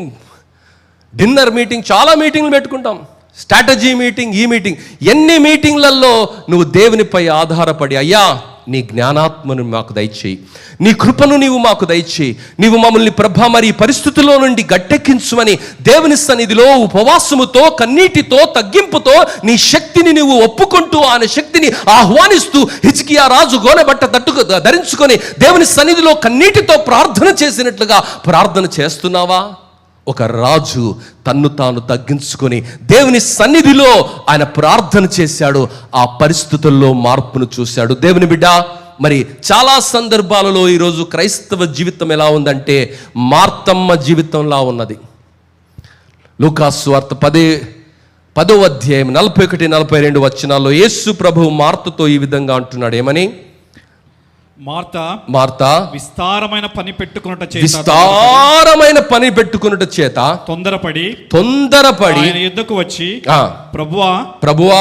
dinner meeting, చాలా మీటింగ్లు పెట్టుకుంటాం. స్ట్రాటజీ మీటింగ్, ఈ మీటింగ్, ఎన్ని మీటింగ్లలో నువ్వు దేవునిపై ఆధారపడి, అయ్యా నీ జ్ఞానాత్మను మాకు దయచేయి, నీ కృపను నీవు మాకు దయచేయి, నీవు మమ్మల్ని ప్రభా మరి పరిస్థితుల్లో నుండి గట్టెక్కించుమని దేవుని సన్నిధిలో ఉపవాసముతో, కన్నీటితో, తగ్గింపుతో నీ శక్తిని నీవు ఒప్పుకుంటూ ఆయన శక్తిని ఆహ్వానిస్తూ హిజ్కియా రాజు గోనెబట్ట తట్టుకు ధరించుకొని దేవుని సన్నిధిలో కన్నీటితో ప్రార్థన చేసినట్లుగా ప్రార్థన చేస్తున్నావా? ఒక రాజు తన్ను తాను తగ్గించుకొని దేవుని సన్నిధిలో ఆయన ప్రార్థన చేశాడు. ఆ పరిస్థితుల్లో మార్పును చూశాడు. దేవుని బిడ్డ, మరి చాలా సందర్భాలలో ఈరోజు క్రైస్తవ జీవితం ఎలా ఉందంటే మార్తమ్మ జీవితంలా ఉన్నది. లూకాసు సువార్త 10వ అధ్యాయం 41-42 వచనాల్లో యేసు ప్రభువు మార్తతో ఈ విధంగా అంటున్నాడు. ఏమని? మార్తా విస్తారమైన పని పెట్టుకొనుట చేత తొందరపడి ఆయన యుద్ధకు వచ్చి, ప్రభువా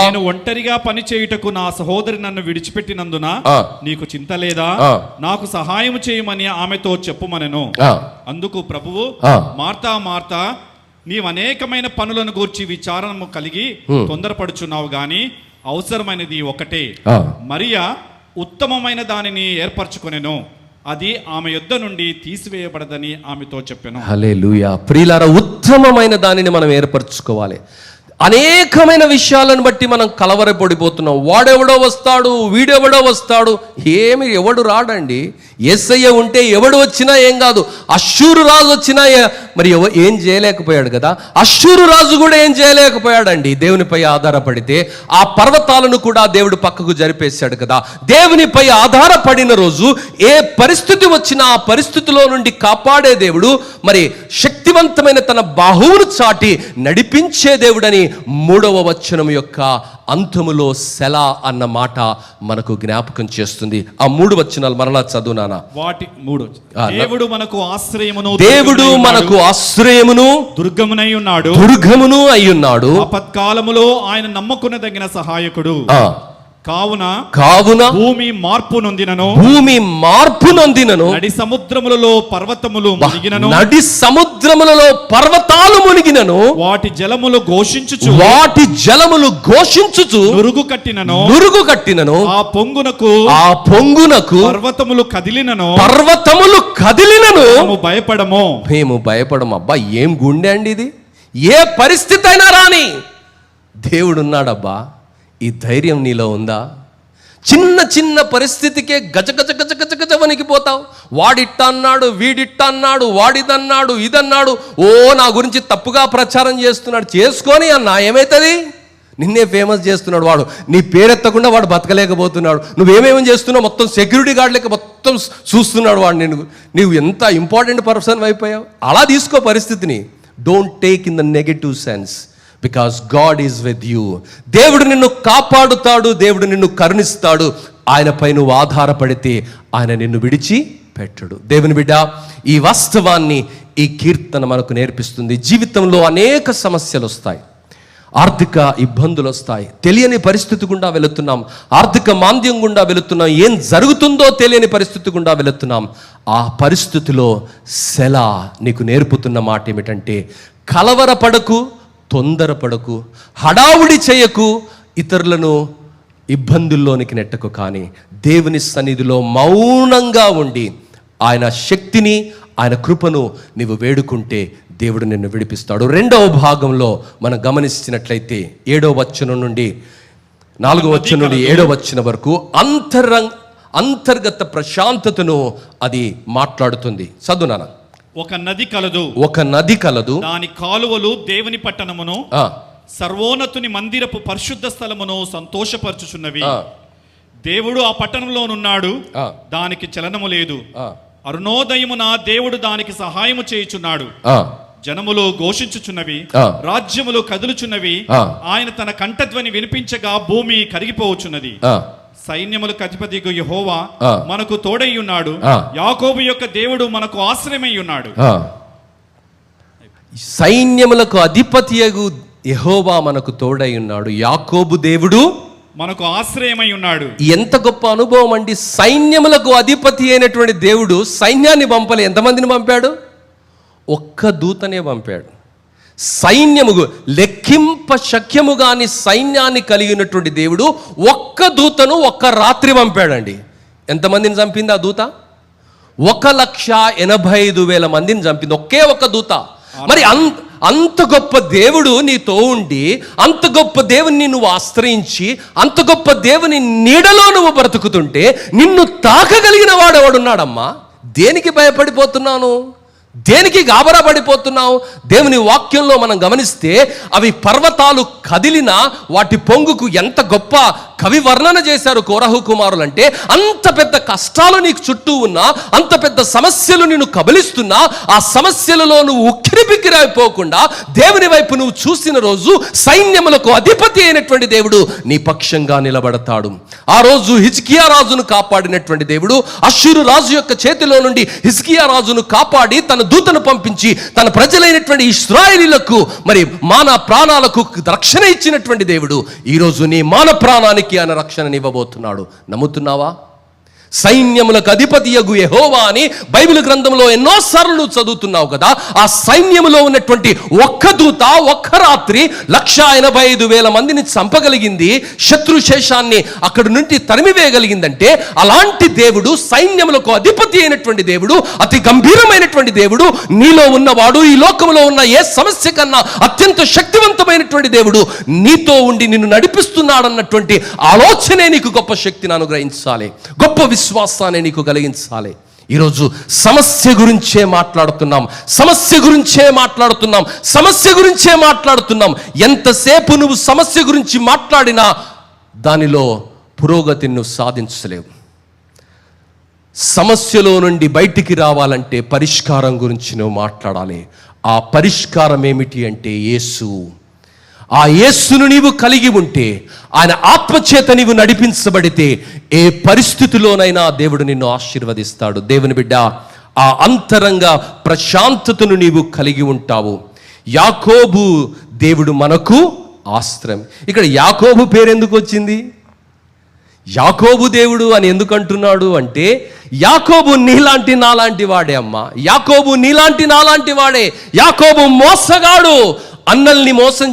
నేను ఒంటరిగా పని చేయుటకు నా సహోదరి నన్ను విడిచిపెట్టినందున నీకు చింత లేదా? నాకు సహాయం చేయమని ఆమెతో చెప్పుమనెను. అందుకు ప్రభువు, మార్తా నీవు అనేకమైన పనులను గూర్చి విచారము కలిగి తొందరపడుచున్నావు గాని అవసరమైనది ఒకటే. మరియా ఉత్తమమైన దానిని ఏర్పరచుకొనెను, అది ఆమె యొద్ద నుండి తీసివేయబడదని ఆమెతో చెప్పాను. హల్లెలూయా. ప్రియులారా, ఉత్తమమైన దానిని మనం ఏర్పరచుకోవాలి. అనేకమైన విషయాలను బట్టి మనం కలవరపడిపోతున్నాం. వాడెవడో వస్తాడు, వీడెవడో వస్తాడు, ఎవడు రాడండి. యేసయ్య ఉంటే ఎవడు వచ్చినా ఏం కాదు. అష్షూరు రాజు వచ్చినా మరి ఏం చేయలేకపోయాడు కదా. అష్షూరు రాజు కూడా ఏం చేయలేకపోయాడండి దేవునిపై ఆధారపడితే. ఆ పర్వతాలను కూడా దేవుడు పక్కకు జరిపేశాడు కదా. దేవునిపై ఆధారపడిన రోజు ఏ పరిస్థితి వచ్చినా ఆ పరిస్థితిలో నుండి కాపాడే దేవుడు, మరి శక్తివంతమైన తన బాహువును చాటి నడిపించే దేవుడని 3వ వచనం యొక్క అంతములో సెలా అన్న మాట మనకు జ్ఞాపకం చేస్తుంది. ఆ 3 వచనాలు మరలా చదువు నాన్న. వాటి 3. దేవుడు మనకు ఆశ్రయమును దుర్గమునై ఉన్నాడు. ఆపత్కాలములో ఆయన నమ్మకునదగిన సహాయకుడు. కావున భూమి మార్పు నొందినను నడి సముద్రములలో పర్వతాలు మునిగినను వాటి జలములు ఘోషించుచు నురుగు కట్టినను ఆ పొంగునకు పర్వతములు కదిలినను మేము భయపడము. అబ్బా, ఏం గుండె అండి ఇది! ఏ పరిస్థితి అయినా రాని దేవుడున్నాడబ్బా. ఈ ధైర్యం నీలో ఉందా? చిన్న పరిస్థితికే గజ వణికిపోతావు. వాడిట్ట అన్నాడు, వీడిట్ట అన్నాడు, వాడిదన్నాడు, ఇదన్నాడు, నా గురించి తప్పుగా ప్రచారం చేస్తున్నాడు. చేసుకొని అన్నా ఏమవుతుంది? నిన్నే ఫేమస్ చేస్తున్నాడు వాడు. నీ పేరెత్తకుండా వాడు బతకలేకపోతున్నాడు. నువ్వేమేమి చేస్తున్నావు? మొత్తం సెక్యూరిటీ గార్డ్ లెక్క మొత్తం చూస్తున్నాడు వాడు. నువ్వు ఎంత ఇంపార్టెంట్ పర్సన్ అయిపోయావు. అలా తీసుకో పరిస్థితిని. Don't take in the negative sense, because God is with you. దేవుడు నిన్ను కాపాడుతాడు, దేవుడు నిన్ను కరుణిస్తాడు. ఆయనపై నువ్వు ఆధారపడితే ఆయన నిన్ను విడిచి పెట్టడు. దేవుని బిడ్డ, ఈ వాస్తవాన్ని ఈ కీర్తన మనకు నేర్పిస్తుంది. జీవితంలో అనేక సమస్యలు వస్తాయి, ఆర్థిక ఇబ్బందులు వస్తాయి, తెలియని పరిస్థితి గుండా వెళుతున్నాం, ఆర్థిక మాంద్యం గుండా వెళుతున్నాం, ఏం జరుగుతుందో తెలియని పరిస్థితి గుండా వెళుతున్నాం. ఆ పరిస్థితిలో సెలా నీకు నేర్పుతున్న మాట ఏమిటంటే, కలవరపడకు, తొందరపడకు, హడావుడి చేయకు, ఇతరులను ఇబ్బందుల్లోనికి నెట్టకు, కానీ దేవుని సన్నిధిలో మౌనంగా ఉండి ఆయన శక్తిని, ఆయన కృపను నీవు వేడుకుంటే దేవుడు నిన్ను విడిపిస్తాడు. రెండవ భాగంలో మనం గమనించినట్లయితే 7వ వచనం నుండి 4వ వచనం నుండి 7వ వచనం వరకు అంతర్గత ప్రశాంతతను అది మాట్లాడుతుంది. చదువునానా. ఒక నది కలదు, దాని కాలువలు దేవుని పట్టణమును సర్వోన్నతుని మందిరపు పరిశుద్ధ స్థలమును సంతోషపరచుచున్నవి. దేవుడు ఆ పట్టణంలోనున్నాడు, దానికి చలనము లేదు. అరుణోదయమున దేవుడు దానికి సహాయము చేయుచున్నాడు. జనములు ఘోషించుచున్నవి, రాజ్యములు కదులుచున్నవి. ఆయన తన కంఠధ్వని వినిపించగా భూమి కరిగిపోవచ్చున్నది. సైన్యములకు అధిపతియగు యెహోవా మనకు తోడై ఉన్నాడు. యాకోబు యొక్క దేవుడు మనకు ఆశ్రయమై ఉన్నాడు. సైన్యములకు అధిపతియగు యెహోవా మనకు తోడై ఉన్నాడు. యాకోబు దేవుడు మనకు ఆశ్రయమై ఉన్నాడు. ఎంత గొప్ప అనుభవం అండి. సైన్యములకు అధిపతి అయినటువంటి దేవుడు సైన్యాన్ని పంపలే. ఎంతమందిని పంపాడు? ఒక్క దూతనే పంపాడు. సైన్యము లెక్కింప శక్యము గాని సైన్యాన్ని కలిగినటువంటి దేవుడు ఒక్క దూతను ఒక్క రాత్రి పంపాడండి. ఎంతమందిని చంపింది ఆ దూత? 1,85,000 మందిని చంపింది ఒకే ఒక్క దూత. మరి అంత గొప్ప దేవుడు నీతో ఉండి, అంత గొప్ప దేవుని నువ్వు ఆశ్రయించి, అంత గొప్ప దేవుని నీడలో నువ్వు బ్రతుకుతుంటే నిన్ను తాకగలిగిన వాడు ఎవడున్నాడమ్మా? దేనికి భయపడిపోతున్నాను? దేనికి గాబరా పడిపోతున్నావు? దేవుని వాక్యంలో మనం గమనిస్తే అవి పర్వతాలు కదిలినా వాటి పొంగుకు ఎంత గొప్ప కవి వర్ణన చేశారు కోరహు కుమారులు. అంటే అంత పెద్ద కష్టాలు నీకు చుట్టూ ఉన్నా, అంత పెద్ద సమస్యలు నిన్ను కబలిస్తున్నా, ఆ సమస్యలలో నువ్వు ఉక్కిరిబిక్కిరైపోకుండా దేవుని వైపు నువ్వు చూసిన రోజు సైన్యములకు అధిపతి అయినటువంటి దేవుడు నీ పక్షంగా నిలబడతాడు. ఆ రోజు హిజ్కియా రాజును కాపాడినటువంటి దేవుడు అష్షూరు రాజు యొక్క చేతిలో నుండి హిజ్కియా రాజును కాపాడి తన దూతను పంపించి తన ప్రజలైనటువంటి ఇశ్రాయేలీయులకు మరి మాన ప్రాణాలకు రక్షణ ఇచ్చినటువంటి దేవుడు ఈరోజు నీ మాన ప్రాణానికి ఆయన రక్షణనివ్వబోతున్నాడు. నమ్ముతున్నావా? సైన్యములకు అధిపతియగు యెహోవా అని బైబిల్ గ్రంథంలో ఎన్నోసార్లు నువ్వు చదువుతున్నావు కదా. ఆ సైన్యములో ఉన్నటువంటి ఒక్క దూత ఒక్క రాత్రి 1,85,000 మందిని చంపగలిగింది, శత్రు శేషాన్ని అక్కడి నుండి తరిమివేయగలిగిందంటే అలాంటి దేవుడు, సైన్యములకు అధిపతి అయినటువంటి దేవుడు, అతి గంభీరమైనటువంటి దేవుడు, నీలో ఉన్నవాడు, ఈ లోకంలో ఉన్న ఏ సమస్య కన్నా అత్యంత శక్తివంతమైనటువంటి దేవుడు నీతో ఉండి నిన్ను నడిపిస్తున్నాడన్నటువంటి ఆలోచనే నీకు గొప్ప శక్తిని అనుగ్రహించాలి, గొప్ప విశ్వాసాన్ని నీకు కలిగించాలి. ఈరోజు సమస్య గురించే మాట్లాడుతున్నాం, సమస్య గురించే మాట్లాడుతున్నాం, సమస్య గురించే మాట్లాడుతున్నాం. ఎంతసేపు నువ్వు సమస్య గురించి మాట్లాడినా దానిలో పురోగతిని నువ్వు సాధించలేవు. సమస్యలో నుండి బయటికి రావాలంటే పరిష్కారం గురించి నువ్వు మాట్లాడాలి. ఆ పరిష్కారం ఏమిటి అంటే యేసు. ఆ యేసును నీవు కలిగి ఉంటే, ఆయన ఆత్మచేత నీవు నడిపించబడితే ఏ పరిస్థితిలోనైనా దేవుడు నిన్ను ఆశీర్వదిస్తాడు. దేవుని బిడ్డ, ఆ అంతరంగ ప్రశాంతతను నీవు కలిగి ఉంటావు. యాకోబు దేవుడు మనకు ఆశ్రయం. ఇక్కడ యాకోబు పేరు ఎందుకు వచ్చింది? యాకోబు దేవుడు అని ఎందుకు అంటున్నాడు అంటే, యాకోబు నీలాంటి నాలాంటి వాడే అమ్మా. యాకోబు నీలాంటి నాలాంటి వాడే. యాకోబు మోసగాడు. అన్నను మోసం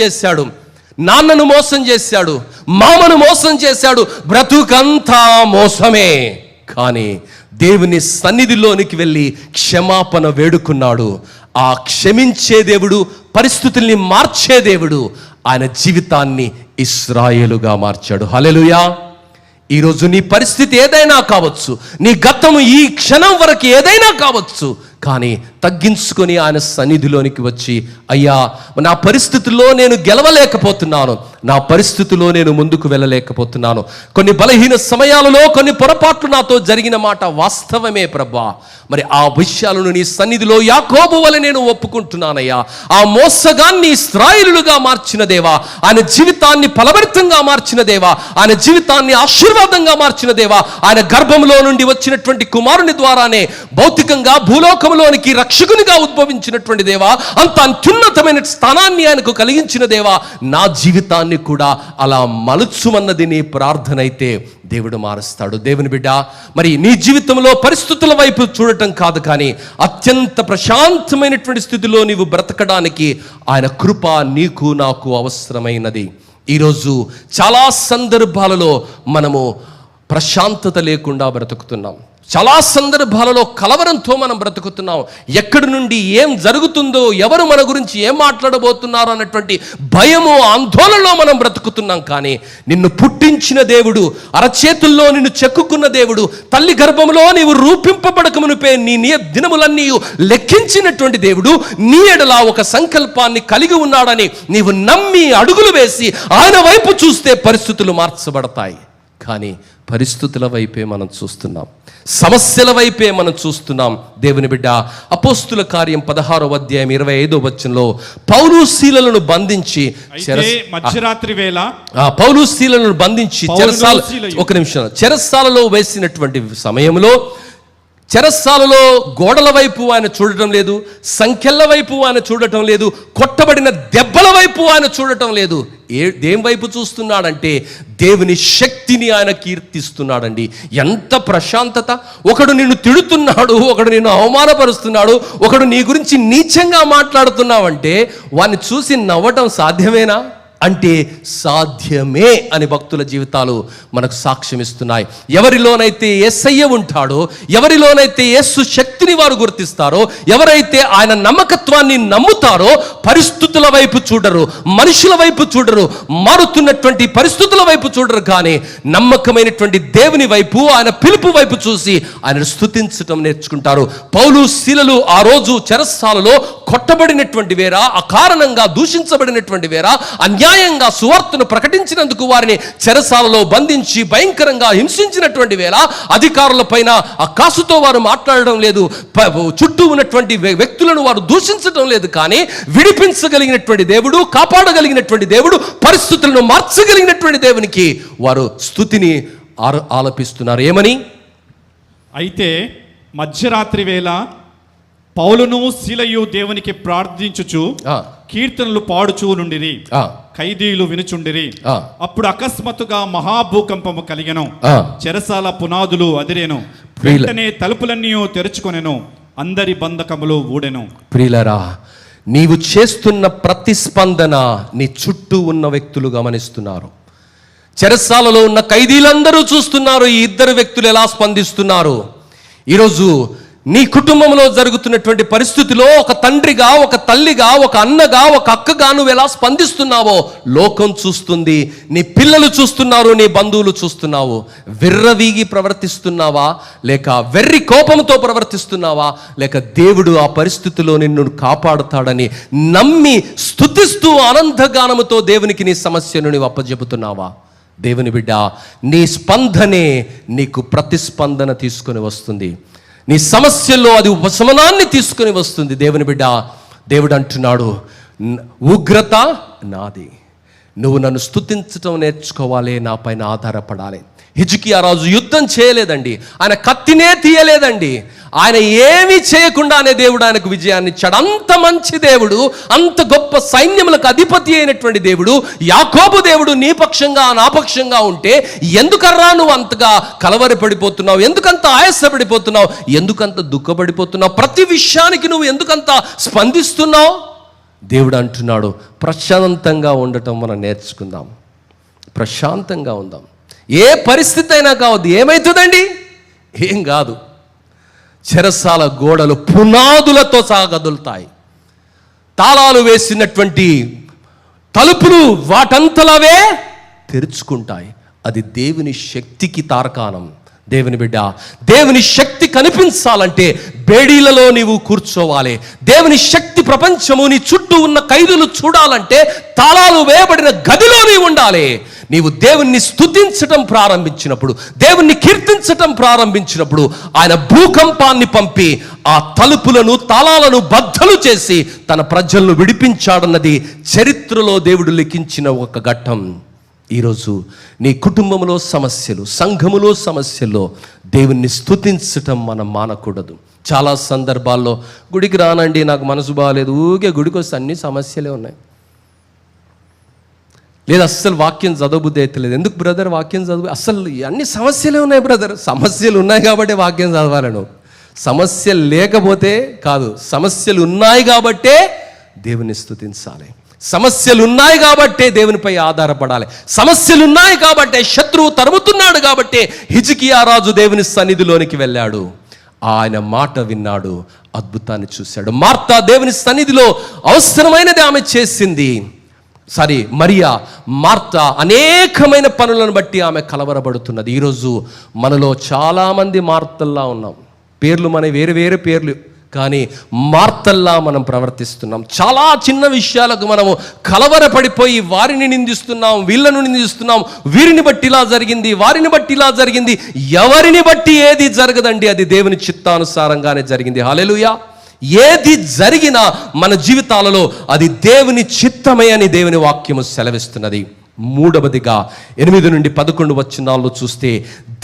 చేశాడు, నాన్నను మోసం చేశాడు, మామను మోసం చేశాడు, బ్రతుకంతా మోసమే. కానీ దేవుని సన్నిధిలోనికి వెళ్ళి క్షమాపణ వేడుకున్నాడు. ఆ క్షమించే దేవుడు, పరిస్థితుల్ని మార్చే దేవుడు ఆయన జీవితాన్ని ఇశ్రాయేలుగా మార్చాడు. హల్లెలూయా. ఈరోజు నీ పరిస్థితి ఏదైనా కావచ్చు, నీ గతము ఈ క్షణం వరకు ఏదైనా కావచ్చు, కానీ తగ్గించుకొని ఆయన సన్నిధిలోనికి వచ్చి, అయ్యా నా పరిస్థితుల్లో నేను గెలవలేకపోతున్నాను, నా పరిస్థితిలో నేను ముందుకు వెళ్ళలేకపోతున్నాను, కొన్ని బలహీన సమయాలలో కొన్ని పొరపాట్లు నాతో జరిగిన మాట వాస్తవమే ప్రభా, మరి ఆ విషయాలను నీ సన్నిధిలో యాకోబు వలె నేను ఒప్పుకుంటున్నానయ్యా. ఆ మోసగాన్ని ఇశ్రాయేలుగా మార్చిన దేవా, ఆయన జీవితాన్ని ఫలభరితంగా మార్చిన దేవా, ఆయన జీవితాన్ని ఆశీర్వాదంగా మార్చిన దేవా, ఆయన గర్భంలో నుండి వచ్చినటువంటి కుమారుని ద్వారానే భౌతికంగా భూలోకంలోనికి రక్షకునిగా ఉద్భవించినటువంటి దేవా, అంత అత్యున్నతమైన స్థానాన్ని ఆయనకు కలిగించిన దేవా, నా జీవితాన్ని కూడా అలా మలుచుమన్నది నీ ప్రార్థన అయితే దేవుడు మారుస్తాడు. దేవుని బిడ్డ, మరి నీ జీవితంలో పరిస్థితుల వైపు చూడటం కాదు, కానీ అత్యంత ప్రశాంతమైనటువంటి స్థితిలో నీవు బ్రతకడానికి ఆయన కృప నీకు నాకు అవసరమైనది. ఈరోజు చాలా సందర్భాలలో మనము ప్రశాంతత లేకుండా బ్రతుకుతున్నాం. చాలా సందర్భాలలో కలవరంతో మనం బ్రతుకుతున్నాం. ఎక్కడి నుండి ఏం జరుగుతుందో, ఎవరు మన గురించి ఏం మాట్లాడబోతున్నారో అన్నటువంటి భయము, ఆందోళనలో మనం బ్రతుకుతున్నాం. కానీ నిన్ను పుట్టించిన దేవుడు, అరచేతుల్లో నిన్ను చెక్కుకున్న దేవుడు, తల్లి గర్భంలో నీవు రూపింపబడక మునిపే నీ దినములన్నీ లెక్కించినటువంటి దేవుడు నీ ఎడల ఒక సంకల్పాన్ని కలిగి ఉన్నాడని నీవు నమ్మి అడుగులు వేసి ఆయన వైపు చూస్తే పరిస్థితులు మార్చబడతాయి. కానీ పరిస్థితుల వైపే మనం చూస్తున్నాం, సమస్యల వైపే మనం చూస్తున్నాం. దేవుని బిడ్డ, అపోస్తుల కార్యం 16వ అధ్యాయం 25వ వచనంలో పౌలు శీలలను బంధించి మధ్యరాత్రి వేళ పౌలు శీలలను బంధించి చెరసాలలో వేసినటువంటి సమయంలో చెరసాలలో గోడల వైపు ఆయన చూడటం లేదు, సంఖ్యల వైపు ఆయన చూడటం లేదు, కొట్టబడిన దెబ్బల వైపు ఆయన చూడటం లేదు. దేని వైపు చూస్తున్నాడంటే దేవుని శక్తిని ఆయన కీర్తిస్తున్నాడండి. ఎంత ప్రశాంతత! ఒకడు నిన్ను తిడుతున్నాడు, ఒకడు నిన్ను అవమానపరుస్తున్నాడు, ఒకడు నీ గురించి నీచంగా మాట్లాడుతున్నావంటే వాడిని చూసి నవ్వటం సాధ్యమేనా అంటే సాధ్యమే అని భక్తుల జీవితాలు మనకు సాక్ష్యం ఇస్తున్నాయి. ఎవరిలోనైతే యేసయ్య ఉంటాడో, ఎవరిలోనైతే యేసు శక్తిని వారు గుర్తిస్తారో, ఎవరైతే ఆయన నమ్మకత్వాన్ని నమ్ముతారో పరిస్థితుల వైపు చూడరు, మనుషుల వైపు చూడరు, మారుతున్నటువంటి పరిస్థితుల వైపు చూడరు. కానీ నమ్మకమైనటువంటి దేవుని వైపు, ఆయన పిలుపు వైపు చూసి ఆయన స్తుతించటం నేర్చుకుంటారు. పౌలు శీలలు ఆ రోజు చెరసాలలో కొట్టబడినటువంటి వేరా, అకారణంగా దూషించబడినటువంటి వేరా, అన్యాయంగా సువార్తను ప్రకటించినందుకు వారిని చెరసాలలో బంధించి భయంకరంగా హింసించినటువంటి వేళ అధికారుల పైన ఆ కాసుతో వారు మాట్లాడడం లేదు, చుట్టూ ఉన్నటువంటి వ్యక్తులను వారు దూషించడం లేదు. కానీ విడిపించగలిగినటువంటి దేవుడు, కాపాడగలిగినటువంటి దేవుడు, పరిస్థితులను మార్చగలిగినటువంటి దేవునికి వారు స్తుతిని ఆలపిస్తున్నారు. ఏమని? అయితే మధ్యరాత్రి వేళ పౌలును శీలయు దేవునికి ప్రార్థించుచు కీర్తనలు పాడుచూ నుండిరి, ఖైదీలు వినుచుండిరి. అప్పుడు అకస్మాత్తుగా మహాభూకంపము కలిగెను, చెరసాల పునాదులు అదిరేను, వెంటనే తలుపులన్నీ తెరుచుకొనెను, అందరి బంధకములు ఊడెను. ప్రియులారా, నీవు చేస్తున్న ప్రతిస్పందన నీ చుట్టూ ఉన్న వ్యక్తులు గమనిస్తున్నారు. చెరసాలలో ఉన్న ఖైదీలందరూ చూస్తున్నారు ఈ ఇద్దరు వ్యక్తులు ఎలా స్పందిస్తున్నారు. ఈరోజు నీ కుటుంబంలో జరుగుతున్నటువంటి పరిస్థితిలో ఒక తండ్రిగా, ఒక తల్లిగా, ఒక అన్నగా, ఒక అక్కగా నువ్వు ఎలా స్పందిస్తున్నావో లోకం చూస్తుంది, నీ పిల్లలు చూస్తున్నారు, నీ బంధువులు చూస్తున్నావు. విర్రవీగి ప్రవర్తిస్తున్నావా, లేక వెర్రి కోపంతో ప్రవర్తిస్తున్నావా, లేక దేవుడు ఆ పరిస్థితిలో నిన్ను కాపాడుతాడని నమ్మి స్తుతిస్తూ ఆనందగానముతో దేవునికి నీ సమస్యను నీవు అప్పజెపుతున్నావా? దేవుని బిడ్డ, నీ స్పందనే నీకు ప్రతిస్పందన తీసుకొని వస్తుంది. నీ సమస్యల్లో అది ఉపశమనాన్ని తీసుకొని వస్తుంది. దేవుని బిడ్డ, దేవుడు అంటున్నాడు, ఉగ్రత నాది, నువ్వు నన్ను స్తుతించటం నేర్చుకోవాలి, నా పైన ఆధారపడాలి. హిజ్కియా రాజు యుద్ధం చేయలేదండి, ఆయన కత్తినే తీయలేదండి, ఆయన ఏమీ చేయకుండానే దేవుడు ఆయనకు విజయాన్ని ఇచ్చాడు. అంత మంచి దేవుడు, అంత గొప్ప సైన్యములకు అధిపతి అయినటువంటి దేవుడు, యాకోబు దేవుడు నీ పక్షంగా నా పక్షంగా ఉంటే ఎందుకర్రా నువ్వు అంతగా కలవరపడిపోతున్నావు, ఎందుకంత ఆయాసపడిపోతున్నావు, ఎందుకంత దుఃఖపడిపోతున్నావు, ప్రతి విషయానికి నువ్వు ఎందుకంత స్పందిస్తున్నావు? దేవుడు అంటున్నాడు, ప్రశాంతంగా ఉండటం మనం నేర్చుకుందాం, ప్రశాంతంగా ఉందాం. ఏ పరిస్థితి అయినా కావద్దు, ఏమవుతుందండి? ఏం కాదు. చెరసాల గోడలు పునాదులతో సాగదులుతాయి, తాళాలు వేసినటువంటి తలుపులు వాటంతలవే తెరుచుకుంటాయి. అది దేవుని శక్తికి తార్కాణం. దేవుని బిడ్డ, దేవుని శక్తి కనిపించాలంటే బేడీలలో నీవు కూర్చోవాలి. దేవుని శక్తి ప్రపంచము నీ చుట్టూ ఉన్న ఖైదులు చూడాలంటే తాళాలు వేయబడిన గదిలో నీవు ఉండాలి. నీవు దేవుణ్ణి స్తుతించటం ప్రారంభించినప్పుడు, దేవుణ్ణి కీర్తించటం ప్రారంభించినప్పుడు ఆయన భూకంపాన్ని పంపి ఆ తలుపులను, తాళాలను బద్దలు చేసి తన ప్రజలను విడిపించాడన్నది చరిత్రలో దేవుడు లిఖించిన ఒక ఘట్టం. ఈరోజు నీ కుటుంబంలో సమస్యలు, సంఘములో సమస్యల్లో దేవుణ్ణి స్తుతించటం మనం మానకూడదు. చాలా సందర్భాల్లో గుడికి రానండి, నాకు మనసు బాగాలేదు, ఊగే గుడికి వస్తే అన్ని సమస్యలే ఉన్నాయి, లేదా అస్సలు వాక్యం చదవబుద్ధి అవుతలేదు. ఎందుకు బ్రదర్ వాక్యం చదువు? అస్సలు అన్ని సమస్యలే ఉన్నాయి బ్రదర్. సమస్యలు ఉన్నాయి కాబట్టి వాక్యం చదవాలను, సమస్యలు లేకపోతే కాదు. సమస్యలు ఉన్నాయి కాబట్టే దేవుని స్తుతించాలి. సమస్యలు ఉన్నాయి కాబట్టే దేవునిపై ఆధారపడాలి. సమస్యలు ఉన్నాయి కాబట్టే శత్రువు తరుముతున్నాడు కాబట్టే హిజ్కియా రాజు దేవుని సన్నిధిలోనికి వెళ్ళాడు. ఆయన మాట విన్నాడు, అద్భుతాన్ని చూశాడు. మార్తా దేవుని సన్నిధిలో అవసరమైనది ఆమె చేసింది. మరియా, మార్తా అనేకమైన పనులను బట్టి ఆమె కలవరపడుతున్నది. ఈరోజు మనలో చాలామంది మార్తల్లా ఉన్నాం. పేర్లు మన వేరే వేరే పేర్లు, కానీ మార్తల్లా మనం ప్రవర్తిస్తున్నాం. చాలా చిన్న విషయాలకు మనము కలవరపడిపోయి వారిని నిందిస్తున్నాం, వీళ్ళను నిందిస్తున్నాం. వీరిని బట్టి ఇలా జరిగింది, వారిని బట్టి ఇలా జరిగింది. ఎవరిని బట్టి ఏది జరగదండి, అది దేవుని చిత్తానుసారంగానే జరిగింది. హల్లెలూయా. ఏది జరిగినా మన జీవితాలలో అది దేవుని చిత్తమే అని దేవుని వాక్యము సెలవిస్తున్నది. మూడవదిగా 8 నుండి 11 వచనాల్లో చూస్తే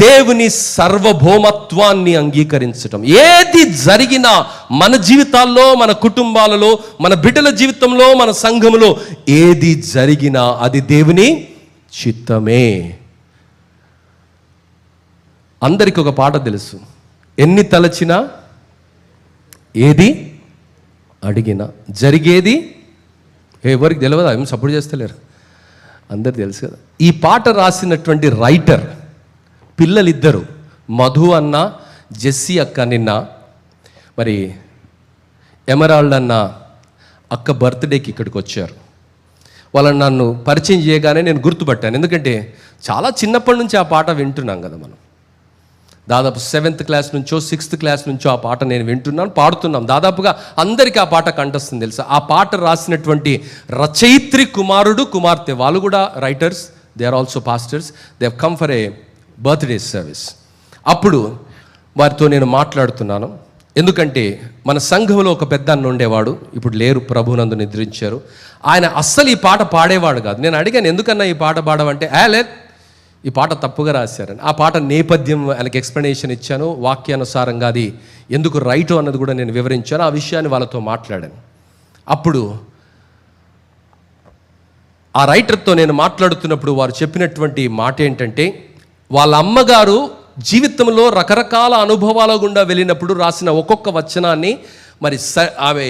దేవుని సార్వభౌమత్వాన్ని అంగీకరించటం. ఏది జరిగినా మన జీవితాల్లో, మన కుటుంబాలలో, మన బిడ్డల జీవితంలో, మన సంఘములో ఏది జరిగినా అది దేవుని చిత్తమే. అందరికి ఒక పాట తెలుసు, ఎన్ని తలచినా ఏది అడిగినా జరిగేది. ఎవరికి తెలియదా? ఏం సపోర్ట్ చేస్తలేరు, అందరు తెలుసు కదా. ఈ పాట రాసినటువంటి రైటర్ పిల్లలిద్దరు, మధు అన్న, జెస్సీ అక్క. నిన్న మరి ఎమరాల్డ్ అన్న అక్క బర్త్డేకి ఇక్కడికి వచ్చారు. వాళ్ళని నన్ను పరిచయం చేయగానే నేను గుర్తుపట్టాను. ఎందుకంటే చాలా చిన్నప్పటి నుంచి ఆ పాట వింటున్నాం కదా మనం. దాదాపు 7th క్లాస్ నుంచో 6th క్లాస్ నుంచో ఆ పాట నేను వింటున్నాను, పాడుతున్నాం. దాదాపుగా అందరికీ ఆ పాట కంఠస్థం తెలుసా. ఆ పాట రాసినటువంటి రచయిత్రి కుమారుడు, కుమార్తె, వాళ్ళు కూడా writers. They are also pastors. They have come for a birthday service. అప్పుడు వారితో నేను మాట్లాడుతున్నాను. ఎందుకంటే మన సంఘంలో ఒక పెద్ద అన్న ఉండేవాడు, ఇప్పుడు లేరు, ప్రభునందు నిద్రించారు. ఆయన అస్సలు ఈ పాట పాడేవాడు కాదు. నేను అడిగాను, ఎందుకన్నా ఈ పాట పాడవంటే, లేదు ఈ పాట తప్పుగా రాశారని. ఆ పాట నేపథ్యం ఆయనకి ఎక్స్ప్లెనేషన్ ఇచ్చాను, వాక్యానుసారంగా అది ఎందుకు రైటు అన్నది కూడా నేను వివరించాను. ఆ విషయాన్ని వాళ్ళతో మాట్లాడాను. అప్పుడు ఆ రైటర్తో నేను మాట్లాడుతున్నప్పుడు వారు చెప్పినటువంటి మాట ఏంటంటే, వాళ్ళ అమ్మగారు జీవితంలో రకరకాల అనుభవాల గుండా వెళ్ళినప్పుడు రాసిన ఒక్కొక్క వచనాన్ని మరి ఆమె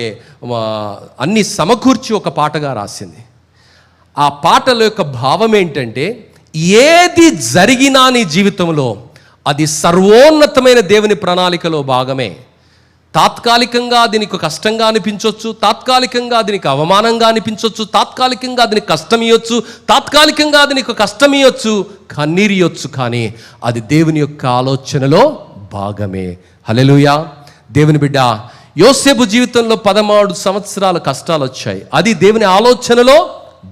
అన్ని సమకూర్చి ఒక పాటగా రాసింది. ఆ పాటల యొక్క భావం ఏంటంటే, ఏది జరిగినా నీ జీవితంలో అది సర్వోన్నతమైన దేవుని ప్రణాళికలో భాగమే. తాత్కాలికంగా అది నీకు కష్టంగా అనిపించవచ్చు, తాత్కాలికంగా అది నీకు అవమానంగా అనిపించవచ్చు, తాత్కాలికంగా అది నీకు కష్టం ఇవ్వచ్చు, తాత్కాలికంగా అది నీకు కష్టం ఇవ్వచ్చు, కన్నీరు ఇవ్వచ్చు, కానీ అది దేవుని యొక్క ఆలోచనలో భాగమే. హల్లెలూయా. దేవుని బిడ్డ, యోసేపు జీవితంలో 13 సంవత్సరాల కష్టాలు వచ్చాయి, అది దేవుని ఆలోచనలో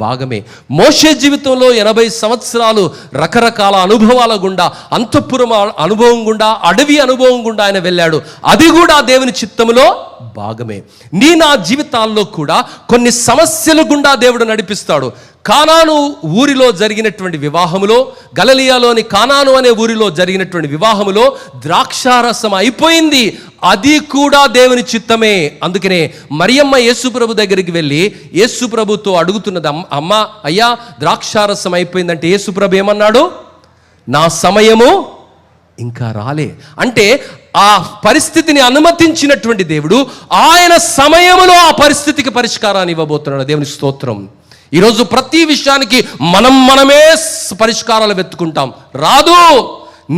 భాగమే. మోషే జీవితంలో 80 సంవత్సరాలు రకరకాల అనుభవాల గుండా, అంతఃపురం అనుభవం గుండా, అడవి అనుభవం గుండా ఆయన వెళ్ళాడు, అది కూడా దేవుని చిత్తములో భాగమే. నా జీవితాల్లో కూడా కొన్ని సమస్యల గుండా దేవుడు నడిపిస్తాడు. కానాను ఊరిలో జరిగినటువంటి వివాహములో, గలిలయలోని కానాను అనే ఊరిలో జరిగినటువంటి వివాహములో ద్రాక్షారసం అయిపోయింది, అది కూడా దేవుని చిత్తమే. అందుకనే మరియమ్మ యేసుప్రభు దగ్గరికి వెళ్ళి యేసుప్రభుతో అడుగుతున్నది, అమ్మ అయ్యా ద్రాక్షారసం అయిపోయిందంటే యేసుప్రభు ఏమన్నాడు? నా సమయము ఇంకా రాలే. అంటే ఆ పరిస్థితిని అనుమతించినటువంటి దేవుడు ఆయన సమయములో ఆ పరిస్థితికి పరిష్కారాన్ని ఇవ్వబోతున్నాడు. దేవుని స్తోత్రం. ఈరోజు ప్రతి విషయానికి మనమే పరిష్కారాలు వెతుకుంటాం, రాదు.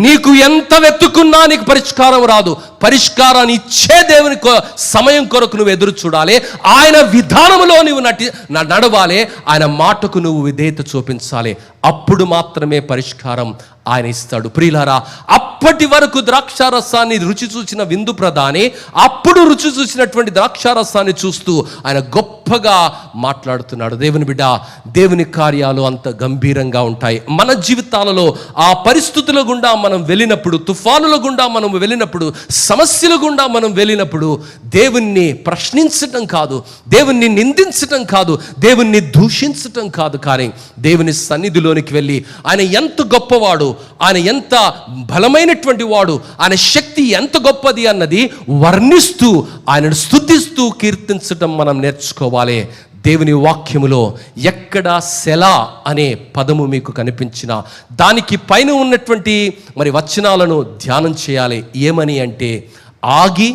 నీకు ఎంత వెతుకున్నా నీకు పరిష్కారం రాదు. పరిష్కారాన్ని ఇచ్చే దేవుని సమయం కొరకు నువ్వు ఎదురు చూడాలి. ఆయన విధానంలో నువ్వు నడవాలి. ఆయన మాటకు నువ్వు విధేయత చూపించాలి. అప్పుడు మాత్రమే పరిష్కారం ఆయన ఇస్తాడు. ప్రియులారా, అప్పటి వరకు ద్రాక్షారసాన్ని రుచి చూసిన విందు ప్రధాని అప్పుడు రుచి చూసినటువంటి ద్రాక్షారసాన్ని చూస్తూ ఆయన గొప్పగా మాట్లాడుతున్నాడు. దేవుని బిడ్డ, దేవుని కార్యాలు అంత గంభీరంగా ఉంటాయి. మన జీవితాలలో ఆ పరిస్థితుల గుండా మనం వెళ్ళినప్పుడు, తుఫానుల గుండా మనం వెళ్ళినప్పుడు, సమస్యల గుండా మనం వెళ్ళినప్పుడు దేవుణ్ణి ప్రశ్నించటం కాదు, దేవుణ్ణి నిందించటం కాదు, దేవుణ్ణి దూషించటం కాదు, కానీ దేవుని సన్నిధిలోనికి వెళ్ళి ఆయన ఎంత గొప్పవాడు, ఆయన ఎంత బలమైనటువంటి వాడు, ఆయన శక్తి ఎంత గొప్పది అన్నది వర్ణిస్తూ ఆయనను స్తుతిస్తూ కీర్తించటం మనం నేర్చుకోవాలి. దేవుని వాక్యములో ఎక్కడ సెలా అనే పదము మీకు కనిపించినా దానికి పైన ఉన్నటువంటి మరి వచనాలను ధ్యానం చేయాలి. ఏమని అంటే, ఆగి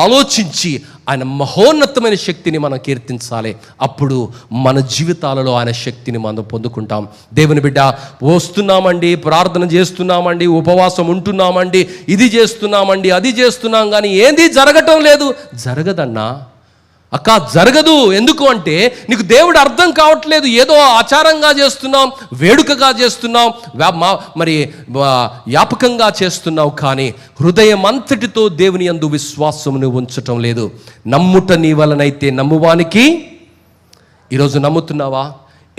ఆలోచించి ఆయన మహోన్నతమైన శక్తిని మనం కీర్తించాలి. అప్పుడు మన జీవితాలలో ఆయన శక్తిని మనం పొందుకుంటాం. దేవుని బిడ్డ, వస్తున్నామండి, ప్రార్థన చేస్తున్నామండి, ఉపవాసం ఉంటున్నామండి, ఇది చేస్తున్నామండి, అది చేస్తున్నాం, కానీ ఏంది జరగటం లేదు. జరగదన్నా, అక్క, జరగదు. ఎందుకు అంటే నీకు దేవుడు అర్థం కావట్లేదు. ఏదో ఆచారంగా చేస్తున్నాం, వేడుకగా చేస్తున్నాం, మరి వ్యాపకంగా చేస్తున్నావు, కానీ హృదయం అంతటితో దేవుని యందు విశ్వాసమును ఉంచటం లేదు. నమ్ముట నీ వలనైతే నమ్మువానికి. ఈరోజు నమ్ముతున్నావా?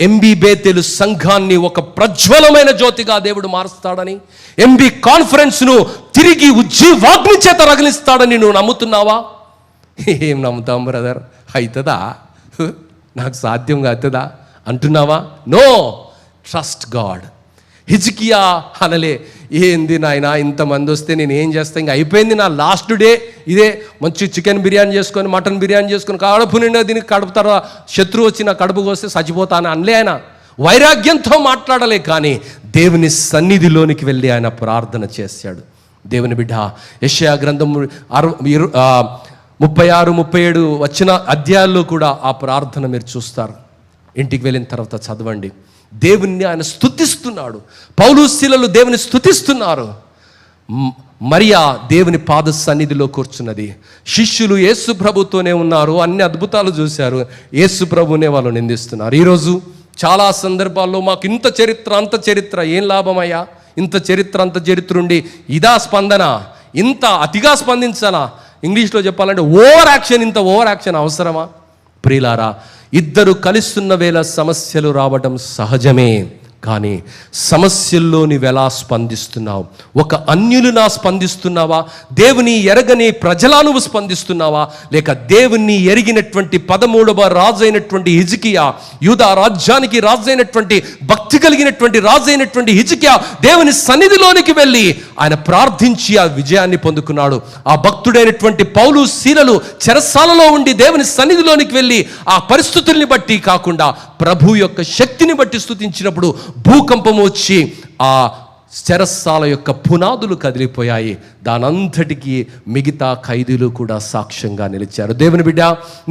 ఎంబీ బేతేలు సంఘాన్ని ఒక ప్రజ్వలమైన జ్యోతిగా దేవుడు మారుస్తాడని, ఎంబీ కాన్ఫరెన్స్ను తిరిగి ఉజ్జీవాగ్ని చేత రగిలిస్తాడని నువ్వు నమ్ముతున్నావా? ఏం నమ్ముతాం బ్రదర్? అవుతుందా? నాకు సాధ్యంగా అవుతుందా అంటున్నావా? No, trust God. హిజ్కియా అనలే, ఏంది నాయన ఇంతమంది వస్తే నేను ఏం చేస్తా, ఇంకా అయిపోయింది నా లాస్ట్ డే ఇదే, మంచి చికెన్ బిర్యానీ చేసుకొని, మటన్ బిర్యానీ చేసుకొని, కడుపు నిండా దీనికి కడుపుతారా, శత్రువు వచ్చి నా కడుపుకు వస్తే చచ్చిపోతాను అనలే. ఆయన వైరాగ్యంతో మాట్లాడలే, కానీ దేవుని సన్నిధిలోనికి వెళ్ళి ఆయన ప్రార్థన చేశాడు. దేవుని బిడ్డ, యెషయా గ్రంథం 36, 37 వచ్చిన అధ్యాయాల్లో కూడా ఆ ప్రార్థన మీరు చూస్తారు. ఇంటికి వెళ్ళిన తర్వాత చదవండి. దేవుణ్ణి ఆయన స్తుతిస్తున్నాడు. పౌలు శీలలు దేవుని స్తుతిస్తున్నారు. మరియా దేవుని పాద సన్నిధిలో కూర్చున్నది. శిష్యులు యేసు ప్రభుతోనే ఉన్నారు, అన్ని అద్భుతాలు చూశారు. యేసు ప్రభునే వాళ్ళు నిందిస్తున్నారు. ఈరోజు చాలా సందర్భాల్లో మాకు ఇంత చరిత్ర, అంత చరిత్ర, ఏం లాభమయ్యా? ఇంత చరిత్ర, అంత చరిత్ర ఉండి ఇదా స్పందన? ఇంత అతిగా స్పందించాలా? ఇంగ్లీష్లో చెప్పాలంటే ఓవర్ యాక్షన్. ఇంత ఓవర్ యాక్షన్ అవసరమా? ప్రియులారా, ఇద్దరు కలుస్తున్న వేళ సమస్యలు రావడం సహజమే, కానీ సమస్యల్లో నీవెలా స్పందిస్తున్నావు? ఒక అన్యులునా స్పందిస్తున్నావా? దేవుని ఎరగని ప్రజలా నువ్వు స్పందిస్తున్నావా? లేక దేవుని ఎరిగినటువంటి 13వ రాజు అయినటువంటి హిజ్కియా, యూదా రాజ్యానికి రాజు అయినటువంటి, భక్తి కలిగినటువంటి రాజు అయినటువంటి హిజ్కియా దేవుని సన్నిధిలోనికి వెళ్ళి ఆయన ప్రార్థించి ఆ విజయాన్ని పొందుకున్నాడు. ఆ భక్తుడైనటువంటి పౌలు శీలలు చెరసాలలో ఉండి దేవుని సన్నిధిలోనికి వెళ్ళి ఆ పరిస్థితుల్ని బట్టి కాకుండా ప్రభు యొక్క శక్తిని బట్టి స్తుతించినప్పుడు భూకంపము వచ్చి ఆ చెరసాల యొక్క పునాదులు కదిలిపోయాయి. దానంతటికీ మిగతా ఖైదీలు కూడా సాక్ష్యంగా నిలిచారు. దేవుని బిడ్డ,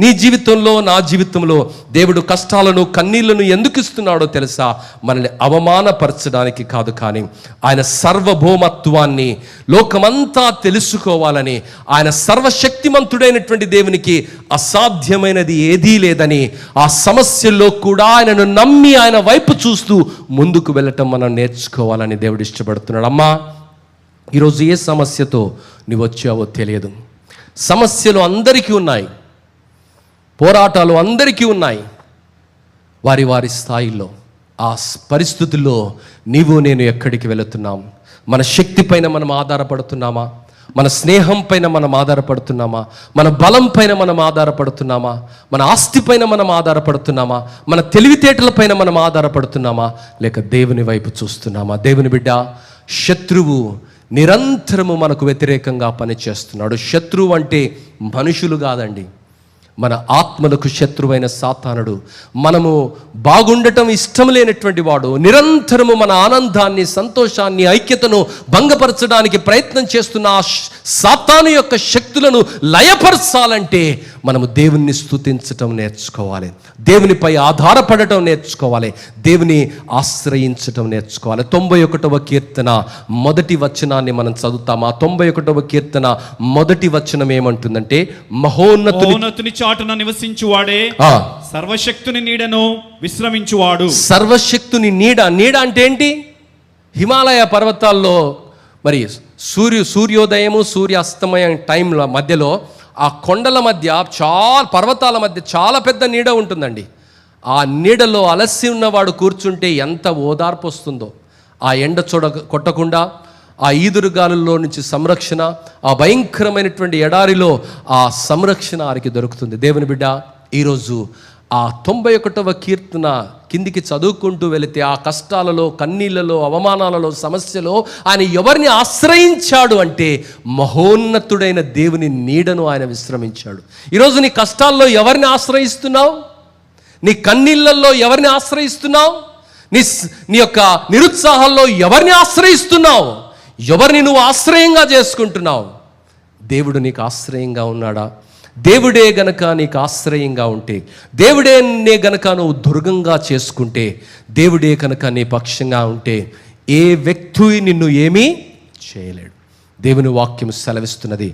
నీ జీవితంలో, నా జీవితంలో దేవుడు కష్టాలను, కన్నీళ్లను ఎందుకు ఇస్తున్నాడో తెలుసా? మనల్ని అవమానపరచడానికి కాదు, కానీ ఆయన సర్వభౌమత్వాన్ని లోకమంతా తెలుసుకోవాలని, ఆయన సర్వశక్తిమంతుడైనటువంటి దేవునికి అసాధ్యమైనది ఏదీ లేదని, ఆ సమస్యల్లో కూడా ఆయనను నమ్మి ఆయన వైపు చూస్తూ ముందుకు వెళ్ళటం మనం నేర్చుకోవాలని దేవుడు ఇష్టపడుతున్నాడు. అమ్మా, ఈరోజు ఏ సమస్యతో నువ్వు వచ్చావో తెలియదు. సమస్యలు అందరికీ ఉన్నాయి, పోరాటాలు అందరికీ ఉన్నాయి, వారి వారి స్థాయిలో. ఆ పరిస్థితుల్లో నీవు నేను ఎక్కడికి వెళుతున్నాం? మన శక్తి పైన మనం ఆధారపడుతున్నామా? మన స్నేహం పైన మనం ఆధారపడుతున్నామా? మన బలం పైన మనం ఆధారపడుతున్నామా? మన ఆస్తి పైన మనం ఆధారపడుతున్నామా? మన తెలివితేటల పైన మనం ఆధారపడుతున్నామా? లేక దేవుని వైపు చూస్తున్నామా? దేవుని బిడ్డ, శత్రువు నిరంతరము మనకు వ్యతిరేకంగా పనిచేస్తున్నాడు. శత్రువు అంటే మనుషులు కాదండి, మన ఆత్మలకు శత్రువైన సాతానుడు. మనము బాగుండటం ఇష్టం లేనటువంటి వాడు నిరంతరము మన ఆనందాన్ని, సంతోషాన్ని, ఐక్యతను భంగపరచడానికి ప్రయత్నం చేస్తున్న ఆ సాతాను యొక్క శక్తులను లయపరచాలంటే మనము దేవుణ్ణి స్తుతించటం నేర్చుకోవాలి, దేవునిపై ఆధారపడటం నేర్చుకోవాలి, దేవుని ఆశ్రయించటం నేర్చుకోవాలి. 91వ కీర్తన 1వ వచనాన్ని మనం చదువుతామా? 91వ కీర్తన 1వ వచనం ఏమంటుందంటే, మహోన్నతుని చాటున నివసించువాడే సర్వశక్తుని నీడను విశ్రమించువాడు. సర్వశక్తుని నీడ. నీడ అంటే ఏంటి? హిమాలయ పర్వతాల్లో మరి సూర్యోదయము సూర్యాస్తమయం టైంలో మధ్యలో, ఆ కొండల మధ్య, పర్వతాల మధ్య చాలా పెద్ద నీడ ఉంటుందండి. ఆ నీడలో అలసి ఉన్నవాడు కూర్చుంటే ఎంత ఓదార్పు వస్తుందో. ఆ ఎండ కొట్టకుండా, ఆ ఈదురుగాలుల్లో నుంచి సంరక్షణ, ఆ భయంకరమైనటువంటి ఎడారిలో ఆ సంరక్షణ వారికి దొరుకుతుంది. దేవుని బిడ్డ, ఈరోజు ఆ 91వ కీర్తన కిందికి చదువుకుంటూ వెళితే, ఆ కష్టాలలో, కన్నీళ్లలో, అవమానాలలో, సమస్యలో ఆయన ఎవరిని ఆశ్రయించాడు అంటే మహోన్నతుడైన దేవుని నీడను ఆయన విశ్రమించాడు. ఈరోజు నీ కష్టాల్లో ఎవరిని ఆశ్రయిస్తున్నావు? నీ కన్నీళ్లలో ఎవరిని ఆశ్రయిస్తున్నావు? నీ యొక్క నిరుత్సాహాల్లో ఎవరిని ఆశ్రయిస్తున్నావు? ఎవరిని నువ్వు ఆశ్రయంగా చేసుకుంటున్నావు? దేవుడు నీకు ఆశ్రయంగా ఉన్నాడా? దేవుడే గనక నీకు ఆశ్రయంగా ఉంటే, దేవుడే గనక నువ్వు దుర్గంగా చేసుకుంటే, దేవుడే కనుక నీ పక్షంగా ఉంటే ఏ వ్యక్తి నిన్ను ఏమీ చేయలేడు. దేవుని వాక్యం సెలవిస్తున్నది.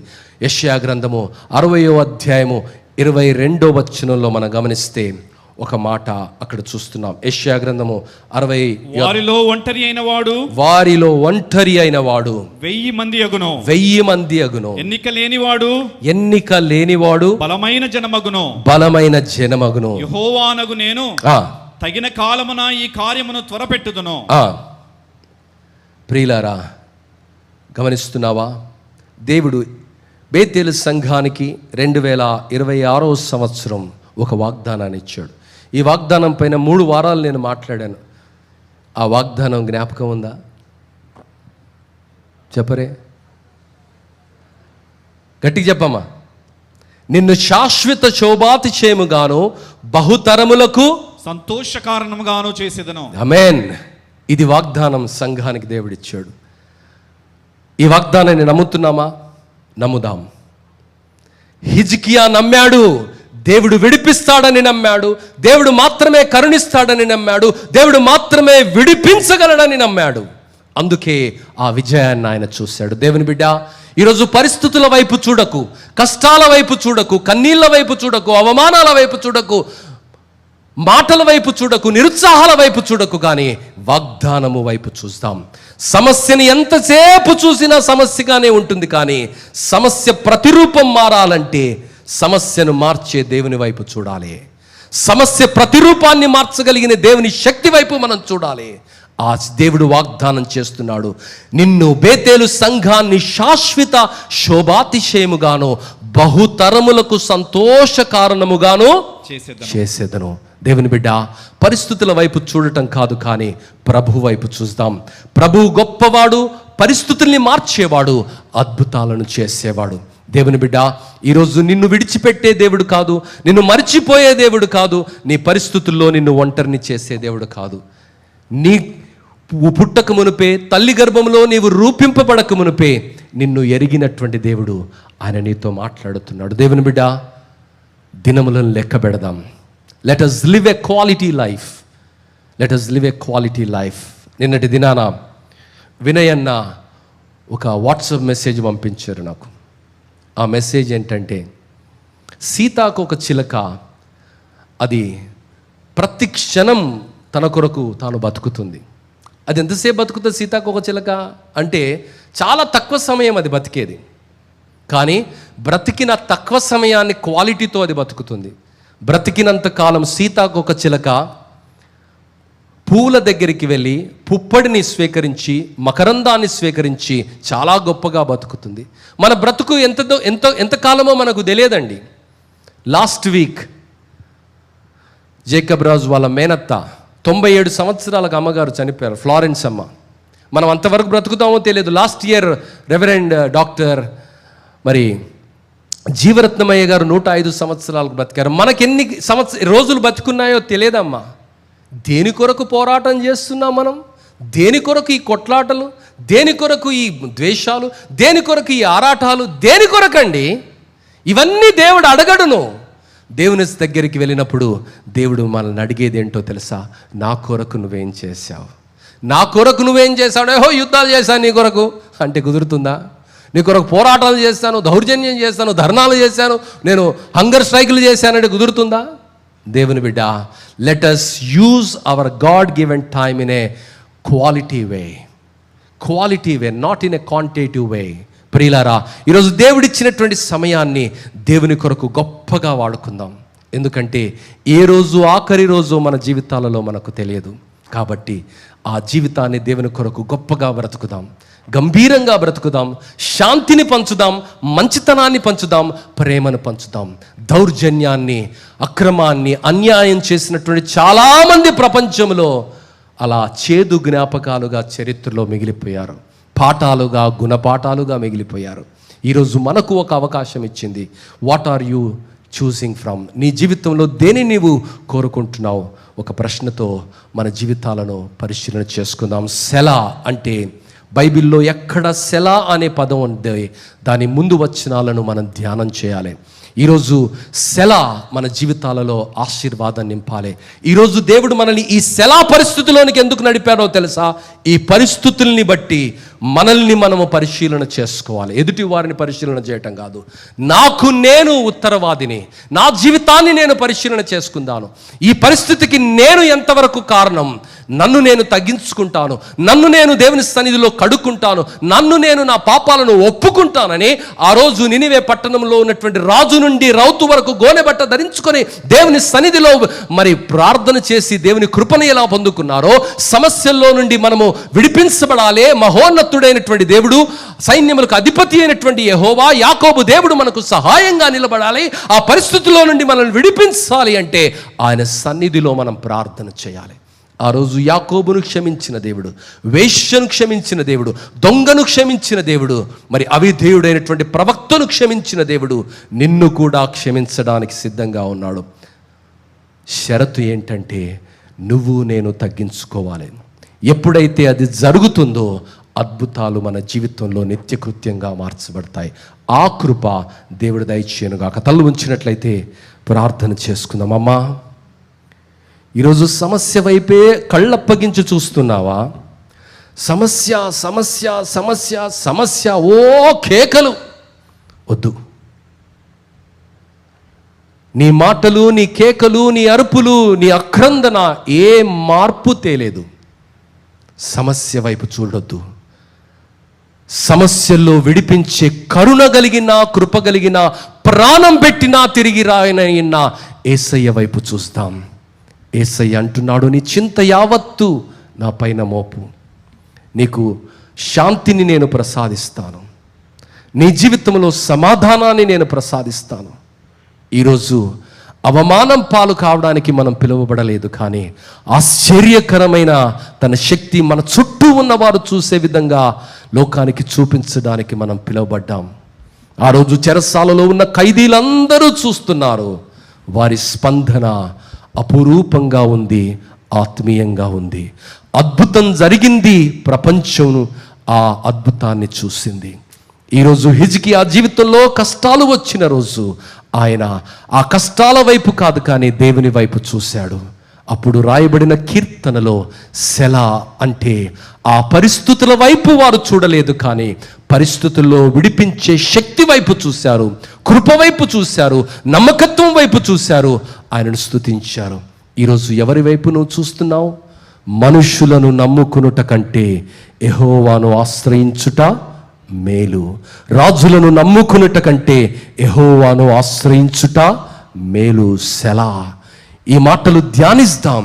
యెషయా గ్రంథము 60వ అధ్యాయము 22వ వచనంలో మనం గమనిస్తే ఒక మాట అక్కడ చూస్తున్నాం. యెషయా గ్రంథము 60, వారిలో ఒంటరి అయిన వాడు 1000 మంది అగును. ఎన్నిక లేనివాడు బలమైన జనమగును. యెహోవానగు నేను తగిన కాలమున ఈ కార్యమును త్వరపెట్టుదును. ప్రియులారా, గమనిస్తున్నావా? దేవుడు బేతేలు సంఘానికి 2026వ సంవత్సరం ఒక వాగ్దానాన్ని ఇచ్చాడు. ఈ వాగ్దానం పైన 3 వారాలు నేను మాట్లాడాను. ఆ వాగ్దానం జ్ఞాపకం ఉందా? చెప్పరే, గట్టిగా చెప్పమ్మా. నిన్ను శాశ్వత శోభాతిశయముగాను బహుతరములకు సంతోషకారణముగాను చేసేదను. ఆమేన్. ఇది వాగ్దానం సంఘానికి దేవుడిచ్చాడు. ఈ వాగ్దానాన్ని నమ్ముతున్నామా? నమ్ముదాం. హిజ్కియా నమ్మాడు, దేవుడు విడిపిస్తాడని నమ్మాడు, దేవుడు మాత్రమే కరుణిస్తాడని నమ్మాడు, దేవుడు మాత్రమే విడిపించగలడని నమ్మాడు. అందుకే ఆ విజయాన్ని ఆయన చూశాడు. దేవుని బిడ్డ, ఈరోజు పరిస్థితుల వైపు చూడకు, కష్టాల వైపు చూడకు, కన్నీళ్ళ వైపు చూడకు, అవమానాల వైపు చూడకు, మాటల వైపు చూడకు, నిరుత్సాహాల వైపు చూడకు, కానీ వాగ్దానము వైపు చూస్తాం. సమస్యని ఎంతసేపు చూసినా సమస్యగానే ఉంటుంది, కానీ సమస్య ప్రతిరూపం మారాలంటే సమస్యను మార్చే దేవుని వైపు చూడాలి. సమస్య ప్రతిరూపాన్ని మార్చగలిగిన దేవుని శక్తి వైపు మనం చూడాలి. ఆ దేవుడు వాగ్దానం చేస్తున్నాడు, నిన్ను బేతేలు సంఘాన్ని శాశ్వత శోభాతిశయముగాను బహుతరములకు సంతోష కారణముగాను చేసేదను. దేవుని బిడ్డ, పరిస్థితుల వైపు చూడటం కాదు, కానీ ప్రభు వైపు చూద్దాం. ప్రభువు గొప్పవాడు, పరిస్థితుల్ని మార్చేవాడు, అద్భుతాలను చేసేవాడు. దేవుని బిడ్డ, ఈరోజు నిన్ను విడిచిపెట్టే దేవుడు కాదు, నిన్ను మరిచిపోయే దేవుడు కాదు, నీ పరిస్థితుల్లో నిన్ను ఒంటరిని చేసే దేవుడు కాదు. నీ పుట్టక మునిపే, తల్లి గర్భంలో నీవు రూపింపబడక మునిపే నిన్ను ఎరిగినటువంటి దేవుడు ఆయన నీతో మాట్లాడుతున్నాడు. దేవుని బిడ్డ, దినములను లెక్క పెడదాం. Let us live a quality life. Let us live a quality life. నిన్నటి దినాన వినయ్ అన్న ఒక వాట్సాప్ మెసేజ్ పంపించారు నాకు. ఆ మెసేజ్ ఏంటంటే, సీతాకు ఒక చిలక, అది ప్రతి క్షణం తన కొరకు తాను బతుకుతుంది. అది ఎంతసేపు బతుకుతుంది సీతాకు ఒక చిలక అంటే? చాలా తక్కువ సమయం అది బతికేది, కానీ బ్రతికిన తక్కువ సమయాన్ని క్వాలిటీతో అది బతుకుతుంది. బ్రతికినంత కాలం సీతాకు ఒక చిలక పూల దగ్గరికి వెళ్ళి పుప్పడిని స్వీకరించి, మకరందాన్ని స్వీకరించి చాలా గొప్పగా బతుకుతుంది. మన బ్రతుకు ఎంతకాలమో మనకు తెలియదండి. లాస్ట్ వీక్ జేకబ్ రాజు వాళ్ళ మేనత్త 97 సంవత్సరాలకు అమ్మగారు చనిపోయారు, ఫ్లారెన్స్ అమ్మ. మనం అంతవరకు బ్రతుకుతామో తెలియదు. లాస్ట్ ఇయర్ రెవరెండ్ డాక్టర్ మరి జీవరత్నమయ్య గారు 105 సంవత్సరాలకు బ్రతికారు. మనకెన్ని రోజులు బతుకున్నాయో తెలియదమ్మా. దేని కొరకు పోరాటం చేస్తున్నాం మనం? దేని కొరకు ఈ కొట్లాటలు? దేని కొరకు ఈ ద్వేషాలు? దేని కొరకు ఈ ఆరాటాలు? దేని కొరకండి? ఇవన్నీ దేవుడు అడగడును. దేవుని దగ్గరికి వెళ్ళినప్పుడు దేవుడు మనల్ని అడిగేది ఏంటో తెలుసా? నా కొరకు నువ్వేం చేశావు? నా కొరకు నువ్వేం చేశావు? ఏహో యుద్ధాలు చేశాను నీ కొరకు అంటే కుదురుతుందా? నీ కొరకు పోరాటాలు చేస్తాను, దౌర్జన్యం చేస్తాను, ధర్నాలు చేశాను, నేను హంగర్ స్ట్రైకులు చేశానంటే కుదురుతుందా? దేవుని బిడ్డ, let us use our God given time in a quality way, not in a quantitative way. ప్రియులారా, ఈరోజు దేవుడిచ్చినటువంటి సమయాన్ని దేవుని కొరకు గొప్పగా వాడుకుందాం. ఎందుకంటే ఏ రోజు ఆఖరి రోజు మన జీవితాలలో మనకు తెలియదు. కాబట్టి ఆ జీవితాన్ని దేవుని కొరకు గొప్పగా బ్రతుకుదాం, గంభీరంగా బ్రతుకుదాం, శాంతిని పంచుదాం, మంచితనాన్ని పంచుదాం, ప్రేమను పంచుదాం. దౌర్జన్యాన్ని, అక్రమాన్ని, అన్యాయం చేసినటువంటి చాలామంది ప్రపంచంలో అలా చేదు జ్ఞాపకాలుగా చరిత్రలో మిగిలిపోయారు, పాఠాలుగా, గుణపాఠాలుగా మిగిలిపోయారు. ఈరోజు మనకు ఒక అవకాశం ఇచ్చింది. What are you choosing from? నీ జీవితంలో దేని నీవు కోరుకుంటున్నావు? ఒక ప్రశ్నతో మన జీవితాలను పరిశీలన చేసుకుందాం. సెలా అంటే బైబిల్లో ఎక్కడ సెలా అనే పదం ఉంది, దాని ముందు వచనాలను మనం ధ్యానం చేయాలి. ఈరోజు సెల మన జీవితాలలో ఆశీర్వాదాన్ని నింపాలి. ఈరోజు దేవుడు మనల్ని ఈ సెల పరిస్థితుల్లోనికి ఎందుకు నడిపారో తెలుసా? ఈ పరిస్థితుల్ని బట్టి మనల్ని మనము పరిశీలన చేసుకోవాలి. ఎదుటి వారిని పరిశీలన చేయటం కాదు. నాకు నేను ఉత్తరవాదిని, నా జీవితాన్ని నేను పరిశీలన చేసుకుందాను. ఈ పరిస్థితికి నేను ఎంతవరకు కారణం? నన్ను నేను తగ్గించుకుంటాను, నన్ను నేను దేవుని సన్నిధిలో కడుక్కుంటాను, నన్ను నేను నా పాపాలను ఒప్పుకుంటానని ఆ రోజు నినివే పట్టణంలో ఉన్నటువంటి రాజు నుండి రౌతు వరకు గోనెబట్ట ధరించుకొని దేవుని సన్నిధిలో మరి ప్రార్థన చేసి దేవుని కృపను ఎలా పొందుకున్నారో, సమస్యల్లో నుండి మనము విడిపించబడాలి. మహోన్నతుడైనటువంటి దేవుడు, సైన్యములకు అధిపతి అయినటువంటి యెహోవా యాకోబు దేవుడు మనకు సహాయంగా నిలబడాలి. ఆ పరిస్థితుల్లో నుండి మనల్ని విడిపించాలి అంటే ఆయన సన్నిధిలో మనం ప్రార్థన చేయాలి. ఆ రోజు యాకోబును క్షమించిన దేవుడు, వేశ్యను క్షమించిన దేవుడు, దొంగను క్షమించిన దేవుడు, మరి అవిధేయుడైనటువంటి ప్రవక్తను క్షమించిన దేవుడు నిన్ను కూడా క్షమించడానికి సిద్ధంగా ఉన్నాడు. షరతు ఏంటంటే నువ్వు నేను తగ్గించుకోవాలి. ఎప్పుడైతే అది జరుగుతుందో అద్భుతాలు మన జీవితంలో నిత్యకృత్యంగా మార్చబడతాయి. ఆ కృప దేవుడు దయచేయనుగాక. తల్లు ఉంచినట్లయితే ప్రార్థన చేసుకుందాం. అమ్మా, ఈరోజు సమస్య వైపే కళ్ళప్పగించి చూస్తున్నావా? సమస్య సమస్య సమస్య సమస్య, ఓ కేకలు వద్దు. నీ మాటలు, నీ కేకలు, నీ అరుపులు, నీ అక్రందన ఏ మార్పు తేలేదు. సమస్య వైపు చూడొద్దు. సమస్యల్లో విడిపించే కరుణ కలిగిన, కృప కలిగిన, ప్రాణం పెట్టినా తిరిగి రాయనైన యేసయ్య వైపు చూస్తాం. యేసయ్య అంటున్నాడు, నీ చింత యావత్తు నా పైన మోపు, నీకు శాంతిని నేను ప్రసాదిస్తాను, నీ జీవితంలో సమాధానాన్ని నేను ప్రసాదిస్తాను. ఈరోజు అవమానం పాలు కావడానికి మనం పిలువబడలేదు, కానీ ఆశ్చర్యకరమైన తన శక్తి మన చుట్టూ ఉన్నవారు చూసే విధంగా లోకానికి చూపించడానికి మనం పిలువబడ్డాం. ఆ రోజు చెరసాలలో ఉన్న ఖైదీలందరూ చూస్తున్నారు. వారి స్పందన అపురూపంగా ఉంది, ఆత్మీయంగా ఉంది. అద్భుతం జరిగింది, ప్రపంచం ఆ అద్భుతాన్ని చూసింది. ఈరోజు హిజ్కియా జీవితంలో కష్టాలు వచ్చిన రోజు ఆయన ఆ కష్టాల వైపు కాదు కానీ దేవుని వైపు చూశాడు. అప్పుడు రాయబడిన కీర్తనలో సెల అంటే ఆ పరిస్థితుల వైపు వారు చూడలేదు, కానీ పరిస్థితుల్లో విడిపించే శక్తి వైపు చూశారు, కృప వైపు చూశారు, నమ్మకత్వం వైపు చూశారు, ఆయనను స్తుతించారు. ఈరోజు ఎవరి వైపు నువ్వు చూస్తున్నావు? మనుషులను నమ్ముకునుట కంటే యెహోవాను ఆశ్రయించుట మేలు. రాజులను నమ్ముకునుట కంటే యెహోవాను ఆశ్రయించుట మేలు. సెలా. ఈ మాటలు ధ్యానిస్తాం,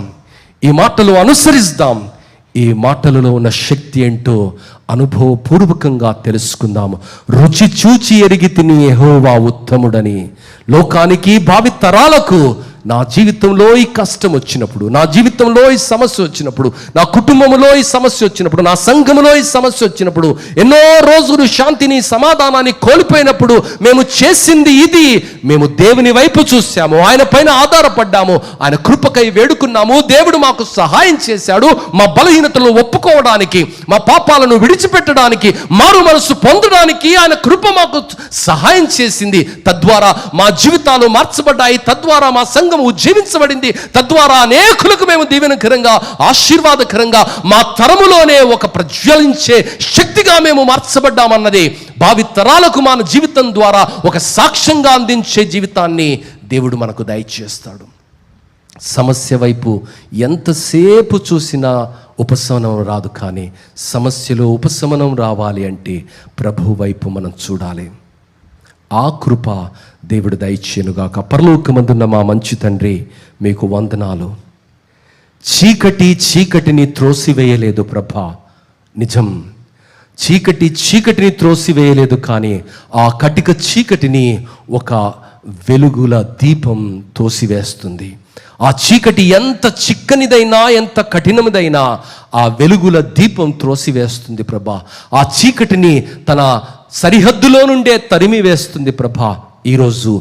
ఈ మాటలు అనుసరిస్తాం, ఈ మాటలలో ఉన్న శక్తి ఏంటో అనుభవపూర్వకంగా తెలుసుకుందాము. రుచి చూచి ఎరిగి తిని యెహోవా ఉత్తముడని. లోకానికి, భావితరాలకు నా జీవితంలో ఈ కష్టం వచ్చినప్పుడు, నా జీవితంలో ఈ సమస్య వచ్చినప్పుడు, నా కుటుంబంలో ఈ సమస్య వచ్చినప్పుడు, నా సంఘంలో ఈ సమస్య వచ్చినప్పుడు, ఎన్నో రోజులు శాంతిని, సమాధానాన్ని కోల్పోయినప్పుడు మేము చేసింది ఇది, మేము దేవుని వైపు చూసాము, ఆయన పైన ఆధారపడ్డాము, ఆయన కృపకై వేడుకున్నాము. దేవుడు మాకు సహాయం చేశాడు. మా బలహీనతలు ఒప్పుకోవడానికి, మా పాపాలను విడిచిపెట్టడానికి, మారు మనసు పొందడానికి ఆయన కృప మాకు సహాయం చేసింది. తద్వారా మా జీవితాలు మార్చబడ్డాయి, తద్వారా మా సంఘం ఉజ్జీవించబడింది, తద్వారా అనేకులకు మేము దీవెనకరంగా, ఆశీర్వాదకరంగా, మా తరములోనే ఒక ప్రజ్వలించే శక్తిగా మేము మార్చబడ్డామన్నది భావి తరాలకు మన జీవితం ద్వారా ఒక సాక్ష్యంగా అందించే జీవితాన్ని దేవుడు మనకు దయచేస్తాడు. సమస్య వైపు ఎంతసేపు చూసినా ఉపశమనం రాదు, కానీ సమస్యలో ఉపశమనం రావాలి అంటే ప్రభు వైపు మనం చూడాలి. ఆ కృప దేవుడు దయచేయునుగాక. పరలోకమందున్న మా మంచి తండ్రి, మీకు వందనాలు. చీకటిని త్రోసివేయలేదు ప్రభా, నిజం. చీకటిని త్రోసివేయలేదు, కానీ ఆ కటిక చీకటిని ఒక వెలుగుల దీపం తోసివేస్తుంది. ఆ చీకటి ఎంత చిక్కనిదైనా, ఎంత కఠినమిదైనా ఆ వెలుగుల దీపం త్రోసివేస్తుంది ప్రభా. ఆ చీకటిని తన సరిహద్దులో నుండే తరిమి వేస్తుంది ప్రభా. ఈరోజు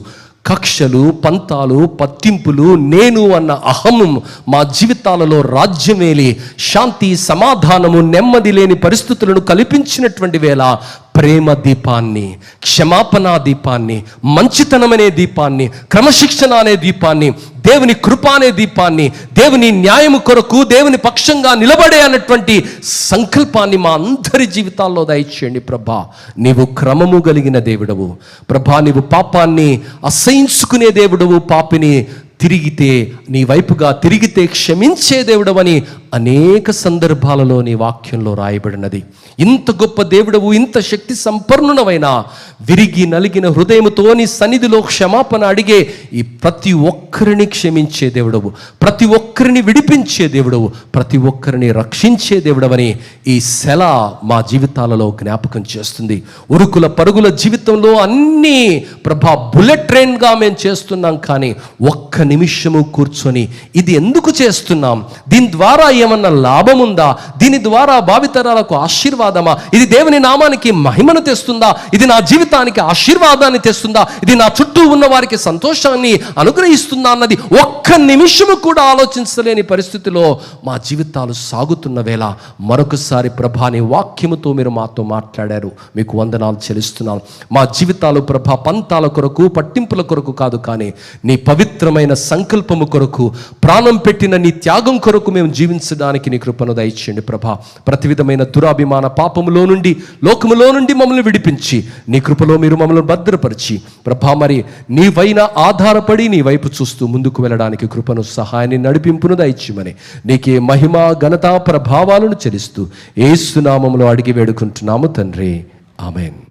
కక్షలు, పంతాలు, పట్టింపులు, నేను అన్న అహము మా జీవితాలలో రాజ్యమేలి శాంతి, సమాధానము, నెమ్మది లేని పరిస్థితులను కల్పించినటువంటి వేళ ప్రేమ దీపాన్ని, క్షమాపణ దీపాన్ని, మంచితనమనే దీపాన్ని, క్రమశిక్షణ అనే దీపాన్ని, దేవుని కృప అనే దీపాన్ని, దేవుని న్యాయము కొరకు దేవుని పక్షంగా నిలబడే అన్నటువంటి సంకల్పాన్ని మా అందరి జీవితాల్లో దయచేయండి ప్రభా. నీవు క్రమము కలిగిన దేవుడవు ప్రభా. నీవు పాపాన్ని అసహించుకునే దేవుడవు. పాపిని నీ వైపుగా తిరిగితే క్షమించే దేవుడవని అనేక సందర్భాలలో నీ వాక్యంలో రాయబడినది. ఇంత గొప్ప దేవుడవు, ఇంత శక్తి సంపన్నుడవైన, విరిగి నలిగిన హృదయముతో నీ సన్నిధిలో క్షమాపణ అడిగే ఈ ప్రతి ఒక్కరిని క్షమించే దేవుడవు, ప్రతి ఒక్కరిని విడిపించే దేవుడవు, ప్రతి ఒక్కరిని రక్షించే దేవుడవని ఈ సెల మా జీవితాలలో జ్ఞాపకం చేస్తుంది. ఉరుకుల పరుగుల జీవితంలో అన్నీ ప్రభా బుల్లెట్ ట్రైన్గా మేము చేస్తున్నాం, కానీ ఒక్క నిమిషము కూర్చొని ఇది ఎందుకు చేస్తున్నాం, దీని ద్వారా ఏమన్నా లాభం ఉందా, దీని ద్వారా భావితరాలకు ఆశీర్వాదమా, ఇది దేవుని నామానికి మహిమను తెస్తుందా, ఇది నా జీవితానికి ఆశీర్వాదాన్ని తెస్తుందా, ఇది నా చుట్టూ ఉన్న వారికి సంతోషాన్ని అనుగ్రహిస్తుందా అన్నది ఒక్క నిమిషము కూడా ఆలోచించలేని పరిస్థితిలో మా జీవితాలు సాగుతున్న వేళ మరొకసారి ప్రభా నీ వాక్యముతో మీరు మాతో మాట్లాడారు. మీకు వందనాలు చెల్లిస్తున్నాను. మా జీవితాలు ప్రభా పంతాల కొరకు, పట్టింపుల కొరకు కాదు, కానీ నీ పవిత్రమైన సంకల్పము కొరకు, ప్రాణం పెట్టిన నీ త్యాగం కొరకు మేము జీవించడానికి నీ కృపను దయచేయండి ప్రభా. ప్రతి విధమైన దురాభిమాన పాపములో నుండి, లోకములో నుండి మమ్మల్ని విడిపించి నీ కృపలో మీరు మమ్మల్ని భద్రపరిచి ప్రభా, మరి నీ పైన ఆధారపడి నీ వైపు చూస్తూ ముందుకు వెళ్ళడానికి కృపను, సహాయాన్ని, నడిపింపును దయచేయమని నీకే మహిమ, ఘనత, ప్రభావాలను చెల్లిస్తూ యేసు నామములో అడిగి వేడుకుంటున్నాము తండ్రి. ఆమేన్.